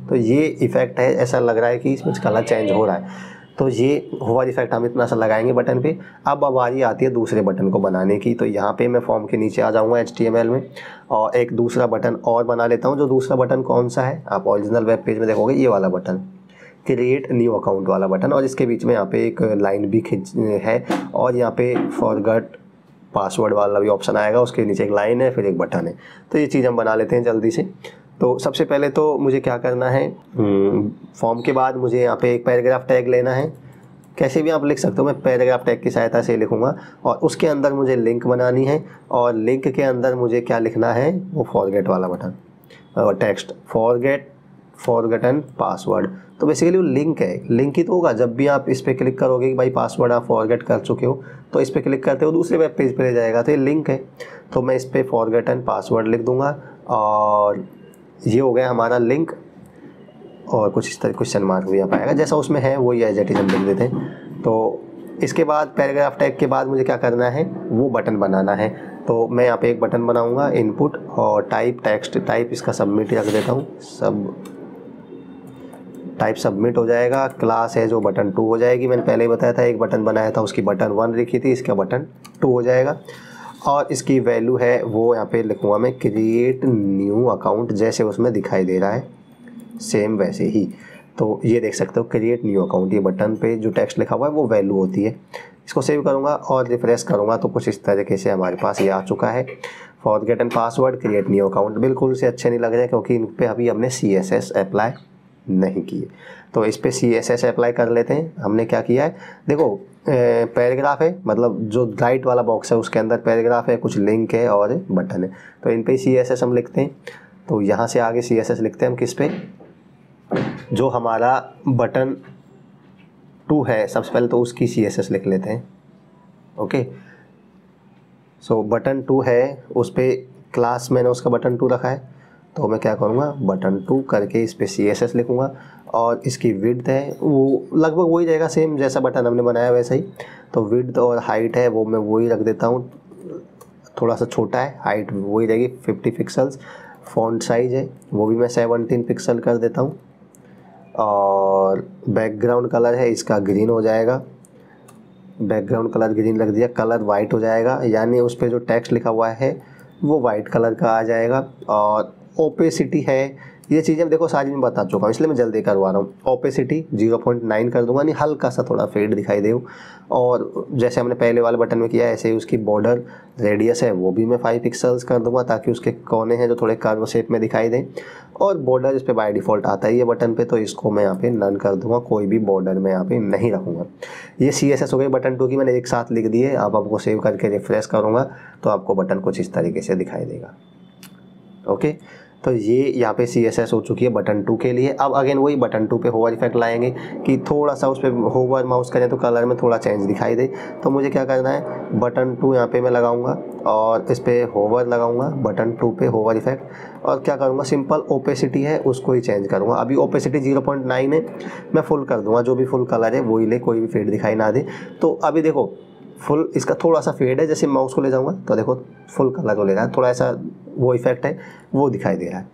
तो ये इफेक्ट है, ऐसा लग रहा है कि इसमें कलर चेंज हो रहा है। तो ये होवर इफेक्ट हम इतना सा लगाएंगे बटन पे। अब बारी आती है दूसरे बटन को बनाने की। तो यहाँ पे मैं फॉर्म के नीचे आ जाऊँगा HTML में और एक दूसरा बटन और बना लेता हूँ। जो दूसरा बटन कौन सा है, आप ओरिजिनल वेब पेज में देखोगे ये वाला बटन, क्रिएट न्यू अकाउंट वाला बटन। और इसके बीच में यहाँ पे एक लाइन भी खिंच है और यहाँ पे फॉरगेट पासवर्ड वाला भी ऑप्शन आएगा, उसके नीचे एक लाइन है फिर एक बटन है। तो ये चीज़ हम बना लेते हैं जल्दी से। तो सबसे पहले तो मुझे क्या करना है, फॉर्म के बाद मुझे यहाँ पे एक पैराग्राफ टैग लेना है। कैसे भी आप लिख सकते हो, मैं पैराग्राफ टैग की सहायता से लिखूँगा। और उसके अंदर मुझे लिंक बनानी है और लिंक के अंदर मुझे क्या लिखना है, वो फॉरगेट वाला बटन और टेक्स्ट फॉरगेटन पासवर्ड। तो बेसिकली वो लिंक है, लिंक ही तो होगा। जब भी आप इस पर क्लिक करोगे कि भाई पासवर्ड आप फॉरगेट कर चुके हो, तो इस पर क्लिक करते हो दूसरे वेब पेज पर ले जाएगा, तो ये लिंक है। तो मैं इस पर फॉरगेटन पासवर्ड लिख दूँगा और ये हो गया हमारा लिंक। और कुछ इस तरह क्वेश्चन मार्क भी यहाँ पाएगा, जैसा उसमें है वही एज इट इज हम लिख देते हैं। तो इसके बाद पैराग्राफ टैग के बाद मुझे क्या करना है, वो बटन बनाना है। तो मैं यहाँ पे एक बटन बनाऊँगा, इनपुट और टाइप टेक्स्ट टाइप इसका सबमिट रख देता हूँ। टाइप सबमिट हो जाएगा। क्लास है जो बटन 2 हो जाएगी। मैंने पहले ही बताया था, एक बटन बनाया था उसकी बटन 1 लिखी थी, इसका बटन 2 हो जाएगा। और इसकी वैल्यू है वो यहाँ पे लिखूँगा मैं, क्रिएट न्यू अकाउंट, जैसे उसमें दिखाई दे रहा है सेम वैसे ही। तो ये देख सकते हो क्रिएट न्यू अकाउंट, ये बटन पे जो टेक्स्ट लिखा हुआ है वो वैल्यू होती है। इसको सेव करूँगा और रिफ्रेश करूँगा तो कुछ इस तरीके से हमारे पास ये आ चुका है। Forgotten password, create new account बिल्कुल से अच्छे नहीं लग रहे क्योंकि इन पर अभी हमने CSS अप्लाई नहीं किए। तो इस पर CSS अप्लाई कर लेते हैं। हमने क्या किया है, देखो पैराग्राफ है, मतलब जो राइट वाला बॉक्स है उसके अंदर पैराग्राफ है, कुछ लिंक है और बटन है। तो इन पे CSS हम लिखते हैं। तो यहाँ से आगे CSS लिखते हैं हम किस पे, जो हमारा बटन 2 है, सबसे पहले तो उसकी CSS लिख लेते हैं। ओके, सो बटन 2 है, उस पर क्लास मैंने उसका बटन 2 रखा है। तो मैं क्या करूँगा, बटन 2 करके इस पर CSS लिखूँगा। और इसकी विड्थ है वो लगभग वही रहेगा, सेम जैसा बटन हमने बनाया वैसा ही। तो विड्थ और हाइट है वो मैं वही रख देता हूँ, थोड़ा सा छोटा है, हाइट वही रहेगी 50 पिक्सल्स। फ़ॉन्ट साइज़ है वो भी मैं 17 पिक्सल कर देता हूँ। और बैकग्राउंड कलर है इसका ग्रीन हो जाएगा, बैकग्राउंड कलर ग्रीन रख दिया। कलर वाइट हो जाएगा, यानी उस पर जो टेक्स्ट लिखा हुआ है वो वाइट कलर का आ जाएगा। और ओपेसिटी है ये चीज़ें देखो सारी मैं बता चुका हूँ, इसलिए मैं जल्दी करवा रहा हूँ। ओपेसिटी 0.9 कर दूंगा, नहीं हल्का सा थोड़ा फेड दिखाई दे। और जैसे हमने पहले वाले बटन में किया ऐसे ही उसकी बॉर्डर रेडियस है वो भी मैं 5 पिक्सल्स कर दूंगा, ताकि उसके कोने हैं जो थोड़े कर्व शेप में दिखाई दें। और बॉर्डर इस पर बाय डिफ़ॉल्ट आता है ये बटन पे, तो इसको मैं यहाँ पे नन कर दूंगा, कोई भी बॉर्डर मैं यहाँ पे नहीं रखूँगा। ये CSS हो गई बटन 2 की, मैंने एक साथ लिख दिए। अब आपको सेव करके रिफ्रेश करूँगा तो आपको बटन कुछ इस तरीके से दिखाई देगा। ओके, तो ये यहाँ पे CSS हो चुकी है बटन 2 के लिए। अब अगेन वही बटन 2 पे होवर इफेक्ट लाएंगे कि थोड़ा सा उस पर होवर माउस करें तो कलर में थोड़ा चेंज दिखाई दे। तो मुझे क्या करना है, बटन 2 यहाँ पे मैं लगाऊंगा और इस पर होवर लगाऊंगा, बटन 2 पे होवर इफेक्ट। और क्या करूँगा, सिंपल ओपेसिटी है उसको ही चेंज करूँगा। अभी ओपेसिटी 0.9 है, मैं फुल कर दूँगा, जो भी फुल कलर है वही ले, कोई भी फेड दिखाई ना दे। तो अभी देखो फुल इसका थोड़ा सा फेड है, जैसे माउस को ले जाऊंगा तो देखो फुल कलर को ले रहा है, थोड़ा ऐसा वो इफेक्ट है वो दिखाई दे रहा है।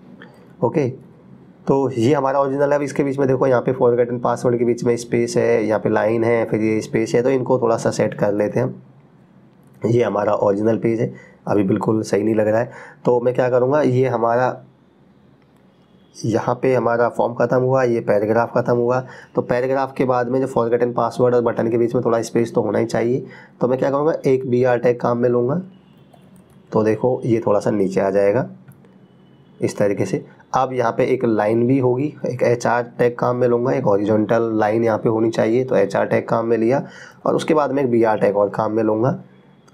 ओके, तो ये हमारा ओरिजिनल है। अब इसके बीच में देखो यहाँ पे फॉरगेटन पासवर्ड के बीच में स्पेस है, यहाँ पे लाइन है, फिर ये स्पेस है, तो इनको थोड़ा सा सेट कर लेते हैं हम। ये हमारा ओरिजिनल पेज है, अभी बिल्कुल सही नहीं लग रहा है। तो मैं क्या करूँगा, ये हमारा यहाँ पे हमारा फॉर्म ख़त्म हुआ, ये पैराग्राफ ख़त्म हुआ। तो पैराग्राफ के बाद में जो फॉरगेटन पासवर्ड और बटन के बीच में थोड़ा स्पेस तो होना ही चाहिए। तो मैं क्या करूँगा, एक BR टैग काम में लूँगा, तो देखो ये थोड़ा सा नीचे आ जाएगा इस तरीके से। अब यहाँ पे एक लाइन भी होगी, एक HR टैग काम में लूँगा, एक हॉरिजॉन्टल लाइन यहाँ पे होनी चाहिए, तो HR टैग काम में लिया। और उसके बाद में एक BR टैग और काम में लूँगा।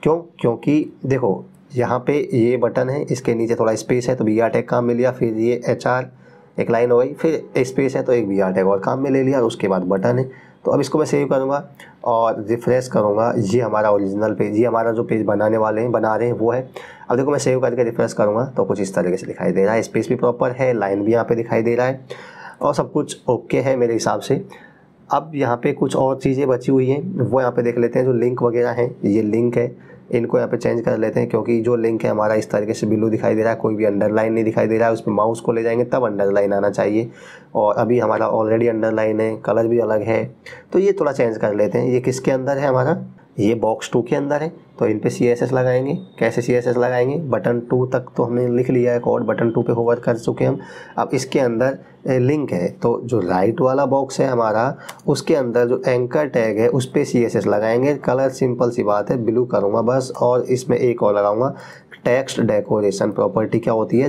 क्यों, क्योंकि देखो यहाँ पे ये बटन है, इसके नीचे थोड़ा स्पेस है, तो BR टैग काम में लिया। फिर ये HR एक लाइन हो गई, फिर स्पेस है तो एक BR टैग और काम में ले लिया, और उसके बाद बटन है। तो अब इसको मैं सेव करूँगा और रिफ्रेश करूँगा। ये हमारा ओरिजिनल पेज, ये हमारा जो पेज बनाने वाले हैं बना रहे हैं वो है। अब देखो मैं सेव करके रिफ्रेश करूँगा तो कुछ इस तरीके से दिखाई दे रहा है, स्पेस भी प्रॉपर है, लाइन भी यहाँ पे दिखाई दे रहा है, और सब कुछ ओके है मेरे हिसाब से। अब यहाँ पे कुछ और चीज़ें बची हुई हैं, वो यहाँ पे देख लेते हैं। जो लिंक वगैरह हैं, ये लिंक है, इनको यहाँ पे चेंज कर लेते हैं, क्योंकि जो लिंक है हमारा इस तरीके से ब्लू दिखाई दे रहा है, कोई भी अंडरलाइन नहीं दिखाई दे रहा है। उस पर माउस को ले जाएंगे तब अंडरलाइन आना चाहिए, और अभी हमारा ऑलरेडी अंडरलाइन है, कलर भी अलग है। तो ये थोड़ा चेंज कर लेते हैं। ये किसके अंदर है हमारा, ये बॉक्स 2 के अंदर है, तो इन पे CSS लगाएंगे। कैसे CSS लगाएंगे, बटन 2 तक तो हमने लिख लिया है कोड, बटन 2 पे होवर कर चुके हम। अब इसके अंदर लिंक है, तो जो राइट वाला बॉक्स है हमारा, उसके अंदर जो एंकर टैग है उस पे CSS लगाएंगे। कलर सिंपल सी बात है, ब्लू करूँगा बस, और इसमें एक और लगाऊंगा टेक्स्ट डेकोरेशन प्रॉपर्टी। क्या होती है,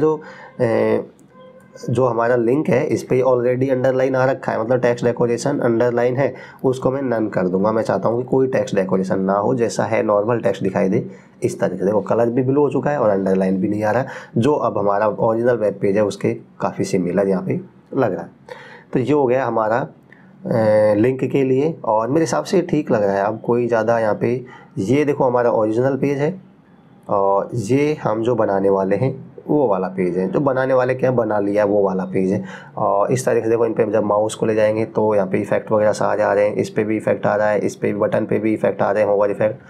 जो हमारा लिंक है इस पे ऑलरेडी अंडरलाइन आ रखा है, मतलब टेक्स्ट डेकोरेशन अंडरलाइन है, उसको मैं नन कर दूंगा। मैं चाहता हूँ कि कोई टेक्स्ट डेकोरेशन ना हो, जैसा है नॉर्मल टेक्स्ट दिखाई दे इस तरह से। देखो कलर भी ब्लू हो चुका है और अंडरलाइन भी नहीं आ रहा, जो अब हमारा ओरिजिनल वेब पेज है उसके काफ़ी सिमिलर यहाँ पे लग रहा है। तो ये हो गया हमारा लिंक के लिए, और मेरे हिसाब से ठीक लग रहा है। अब कोई ज़्यादा यहाँ पे, ये देखो हमारा ओरिजिनल पेज है, और ये हम जो बनाने वाले हैं वो वाला पेज है। जो बनाने वाले क्या बना लिया वो वाला पेज है। और इस तरीके से देखो, इन पे जब माउस को ले जाएंगे तो यहाँ पे इफेक्ट वगैरह सा आ जा रहे हैं, इस पे भी इफेक्ट आ रहा है, इस पे बटन पे भी इफेक्ट आ रहे हैं, होवर इफेक्ट।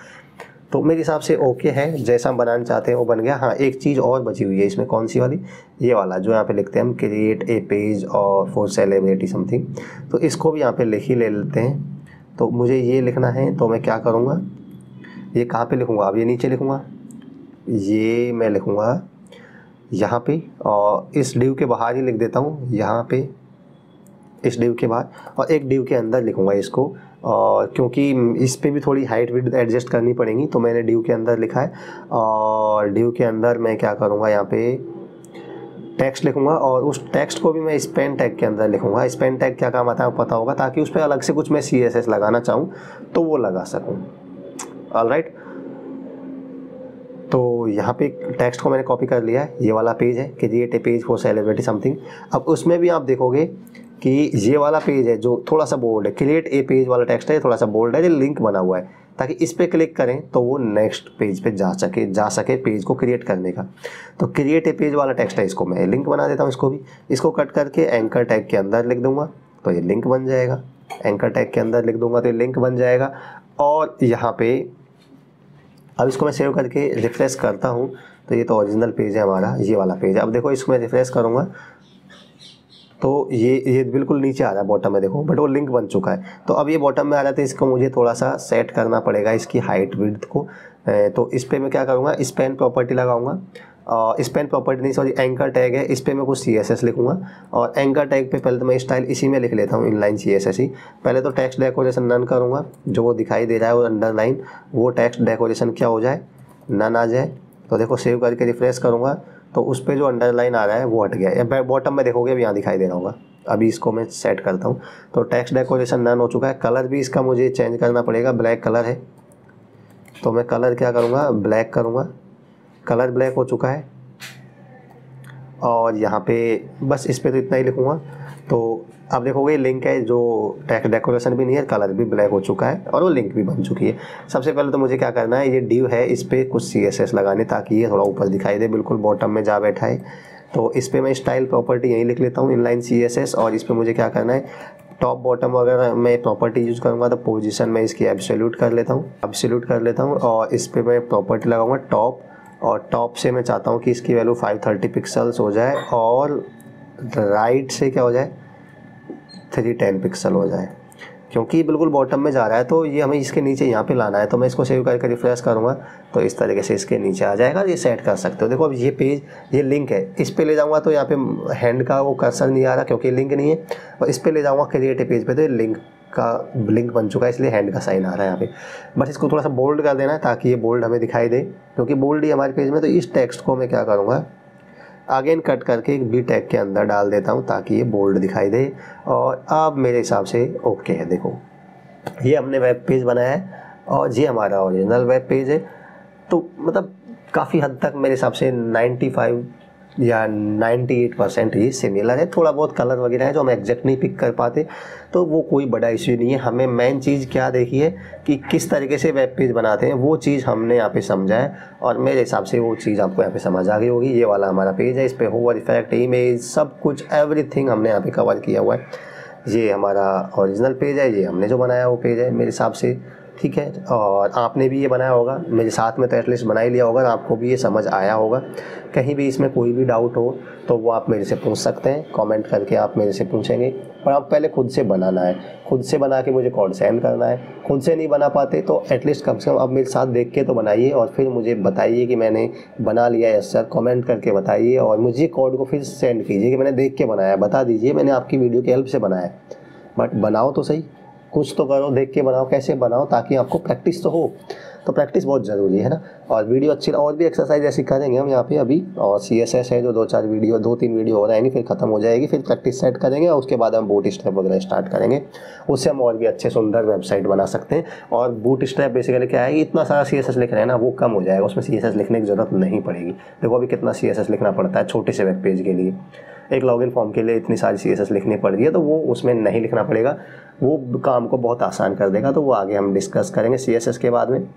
तो मेरे हिसाब से ओके है, जैसा हम बनाना चाहते हैं वो बन गया। हाँ, एक चीज़ और बची हुई है इसमें, कौन सी वाली, ये वाला जो यहाँ पे लिखते हैं हम, क्रिएट ए पेज और फॉर सेलिब्रिटी समथिंग। तो इसको भी यहाँ पे लिख ही ले लेते हैं। तो मुझे ये लिखना है, तो मैं क्या करूँगा, ये कहाँ पे लिखूँगा, अब ये नीचे लिखूँगा, ये मैं लिखूँगा यहाँ पे, और इस डिव के बाहर ही लिख देता हूँ, यहाँ पे इस डिव के बाहर, और एक डिव के अंदर लिखूँगा इसको। और क्योंकि इस पे भी थोड़ी हाइट विड्थ एडजस्ट करनी पड़ेगी, तो मैंने डिव के अंदर लिखा है। और डिव के अंदर मैं क्या करूँगा, यहाँ पे टेक्स्ट लिखूँगा, और उस टेक्स्ट को भी मैं स्पेन टैग के अंदर लिखूँगा। स्पेन टैग क्या काम आता है पता होगा, ताकि उस पर अलग से कुछ मैं CSS लगाना चाहूँ तो वो लगा सकूँ। ऑलराइट, तो यहाँ पे टेक्स्ट को मैंने कॉपी कर लिया है, ये वाला पेज है, create a page for celebrity something. अब उसमें भी आप देखोगे कि ये वाला पेज है जो थोड़ा सा बोल्ड है, क्रिएट ए पेज वाला टेक्स्ट है, थोड़ा सा बोल्ड है, ये लिंक बना हुआ है, ताकि इस पर क्लिक करें तो वो नेक्स्ट पेज पे जा सके पेज को क्रिएट करने का। तो क्रिएट ए पेज वाला टेक्स्ट है, इसको मैं लिंक बना देता हूँ। इसको भी, इसको कट करके एंकर टैग के अंदर लिख दूंगा तो ये लिंक बन जाएगा। एंकर टैग के अंदर लिख दूंगा तो ये लिंक बन जाएगा। और यहाँ पे अब इसको मैं सेव करके रिफ्रेश करता हूँ, तो ये तो ओरिजिनल पेज है हमारा, ये वाला पेज है। अब देखो इसको मैं रिफ्रेश करूँगा तो ये बिल्कुल नीचे आ रहा है बॉटम में, देखो, बट वो लिंक बन चुका है। तो अब ये बॉटम में आ रहा है, तो इसको मुझे थोड़ा सा सेट करना पड़ेगा, इसकी हाइट विड्थ को। तो इस पर मैं क्या करूँगा, स्पैन प्रॉपर्टी लगाऊंगा, स्पेन प्रॉपर्टी नहीं सॉरी एंकर टैग है, इस पर मैं कुछ CSS लिखूंगा। और एंकर टैग पे पहले तो मैं स्टाइल इसी में लिख लेता हूँ, इनलाइन CSS ही। पहले तो टेक्स्ट डेकोरेशन नन करूँगा, जो वो दिखाई दे रहा है वो अंडरलाइन, वो टेक्स्ट डेकोरेशन क्या हो जाए, नन आ जाए। तो देखो सेव करके रिफ्रेश करूँगा तो उस पर जो अंडरलाइन आ रहा है वो हट गया। या बॉटम में देखोगे अब यहाँ दिखाई दे रहा होगा। अभी इसको मैं सेट करता हूँ। तो टेक्स्ट डेकोरेशन नन हो चुका है। कलर भी इसका मुझे चेंज करना पड़ेगा, ब्लैक कलर है तो मैं कलर क्या करूँगा, ब्लैक करूँगा। कलर ब्लैक हो चुका है। और यहाँ पे बस इस पर तो इतना ही लिखूँगा। तो अब देखोगे लिंक है, जो टेक्स्ट डेकोरेशन भी नहीं है, कलर भी ब्लैक हो चुका है और वो लिंक भी बन चुकी है। सबसे पहले तो मुझे क्या करना है, ये डिव है इस पर कुछ CSS लगाने ताकि ये थोड़ा ऊपर दिखाई दे, बिल्कुल बॉटम में जा बैठा है। तो इस पर मैं स्टाइल प्रॉपर्टी यहीं लिख लेता हूँ, इनलाइन CSS। और इस पर मुझे क्या करना है, टॉप बॉटम अगर मैं प्रॉपर्टी यूज़ करूँगा तो पोजीशन में इसकी एब्सोल्यूट कर लेता हूँ। और इस पर मैं प्रॉपर्टी लगाऊंगा टॉप, और टॉप से मैं चाहता हूँ कि इसकी वैल्यू 530 पिक्सल्स हो जाए और राइट से क्या हो जाए 310 पिक्सल हो जाए, क्योंकि बिल्कुल बॉटम में जा रहा है। तो ये हमें इसके नीचे यहाँ पे लाना है। तो मैं इसको सेव करके रिफ्रेश करूँगा तो इस तरीके से इसके नीचे आ जाएगा। ये सेट कर सकते हो। देखो अब ये पेज, ये लिंक है, इस पे ले जाऊँगा तो यहाँ पे हैंड का वो कर्सर नहीं आ रहा क्योंकि लिंक नहीं है। और इस पे ले जाऊँगा क्रिएट पेज पे तो ये लिंक बन चुका है, इसलिए हैंड का साइन आ रहा है यहाँ पे। बस इसको थोड़ा सा बोल्ड कर देना है ताकि ये बोल्ड हमें दिखाई दे, क्योंकि बोल्ड ही हमारे पेज में। तो इस टेक्स्ट को मैं क्या करूँगा, अगेन कट करके एक बी टैग के अंदर डाल देता हूँ ताकि ये बोल्ड दिखाई दे। और अब मेरे हिसाब से ओके है। देखो ये हमने वेब पेज बनाया है और ये हमारा ओरिजिनल वेब पेज है। तो मतलब काफ़ी हद तक मेरे हिसाब से 95 या 98% ही सिमिलर है। थोड़ा बहुत कलर वगैरह है जो हम एग्जैक्ट नहीं पिक कर पाते, तो वो कोई बड़ा इश्यू नहीं है। हमें मेन चीज़ क्या देखी है कि किस तरीके से वेब पेज बनाते हैं, वो चीज़ हमने यहाँ पे समझा है। और मेरे हिसाब से वो चीज़ आपको यहाँ पे समझ आ गई होगी। ये वाला हमारा पेज है, इस पर होवर इफेक्ट, इमेज, सब कुछ एवरीथिंग हमने यहाँ पे कवर किया हुआ है। ये हमारा ओरिजिनल पेज है, ये हमने जो बनाया वो पेज है मेरे हिसाब से, ठीक है। और आपने भी ये बनाया होगा, मेरे साथ में तो एटलीस्ट बना ही लिया होगा, आपको भी ये समझ आया होगा। कहीं भी इसमें कोई भी डाउट हो तो वो आप मेरे से पूछ सकते हैं, कमेंट करके आप मेरे से पूछेंगे। पर आप पहले खुद से बनाना है, खुद से बना के मुझे कोड सेंड करना है। खुद से नहीं बना पाते तो एटलीस्ट कम से कम आप मेरे साथ देख के तो बनाइए और फिर मुझे बताइए कि मैंने बना लिया है सर, कमेंट करके बताइए। और मुझे कोड को फिर सेंड कीजिए कि मैंने देख के बनाया, बता दीजिए मैंने आपकी वीडियो की हेल्प से बनाया है। बट बनाओ तो सही, कुछ तो करो, देख के बनाओ, कैसे बनाओ ताकि आपको प्रैक्टिस तो हो। तो प्रैक्टिस बहुत ज़रूरी है ना। और वीडियो अच्छी, और भी एक्सरसाइज ऐसी करेंगे हम यहाँ पे अभी। और CSS है जो 2-3 वीडियो हो रहेंगी, फिर ख़त्म हो जाएगी, फिर प्रैक्टिस सेट करेंगे और उसके बाद हम बूट स्ट्रैप वगैरह स्टार्ट करेंगे। उससे हम और भी अच्छे सुंदर वेबसाइट बना सकते हैं। और बूट स्ट्रैप बेसिकली क्या है, इतना सारा CSS लिख रहे हैं ना, वो कम हो जाएगा, उसमें CSS लिखने की ज़रूरत नहीं पड़ेगी। देखो अभी कितना CSS लिखना पड़ता है छोटे से वेब पेज के लिए, एक लॉगिन फॉर्म के लिए इतनी सारी CSS लिखनी पड़ रही है, तो वो उसमें नहीं लिखना पड़ेगा, वो काम को बहुत आसान कर देगा। तो वो आगे हम डिस्कस करेंगे CSS के बाद में।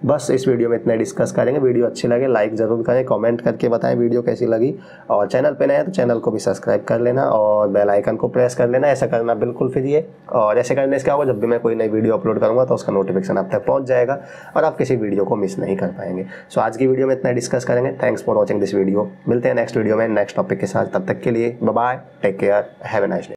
बस इस वीडियो में इतना डिस्कस करेंगे। वीडियो अच्छी लगे लाइक ज़रूर करें, कमेंट करके बताएं वीडियो कैसी लगी। और चैनल पे नए हैं तो चैनल को भी सब्सक्राइब कर लेना और बेल आइकन को प्रेस कर लेना। ऐसा करना बिल्कुल फ्री है। और ऐसे करने से क्या होगा, जब भी मैं कोई नई वीडियो अपलोड करूँगा तो उसका नोटिफिकेशन आप तक पहुँच जाएगा और आप किसी वीडियो को मिस नहीं कर पाएंगे। सो आज की वीडियो में इतना डिस्कस करेंगे। Thanks for watching this video. मिलते हैं नेक्स्ट वीडियो में नेक्स्ट टॉपिक के साथ। तब तक के लिए bye bye, take care, have a nice day.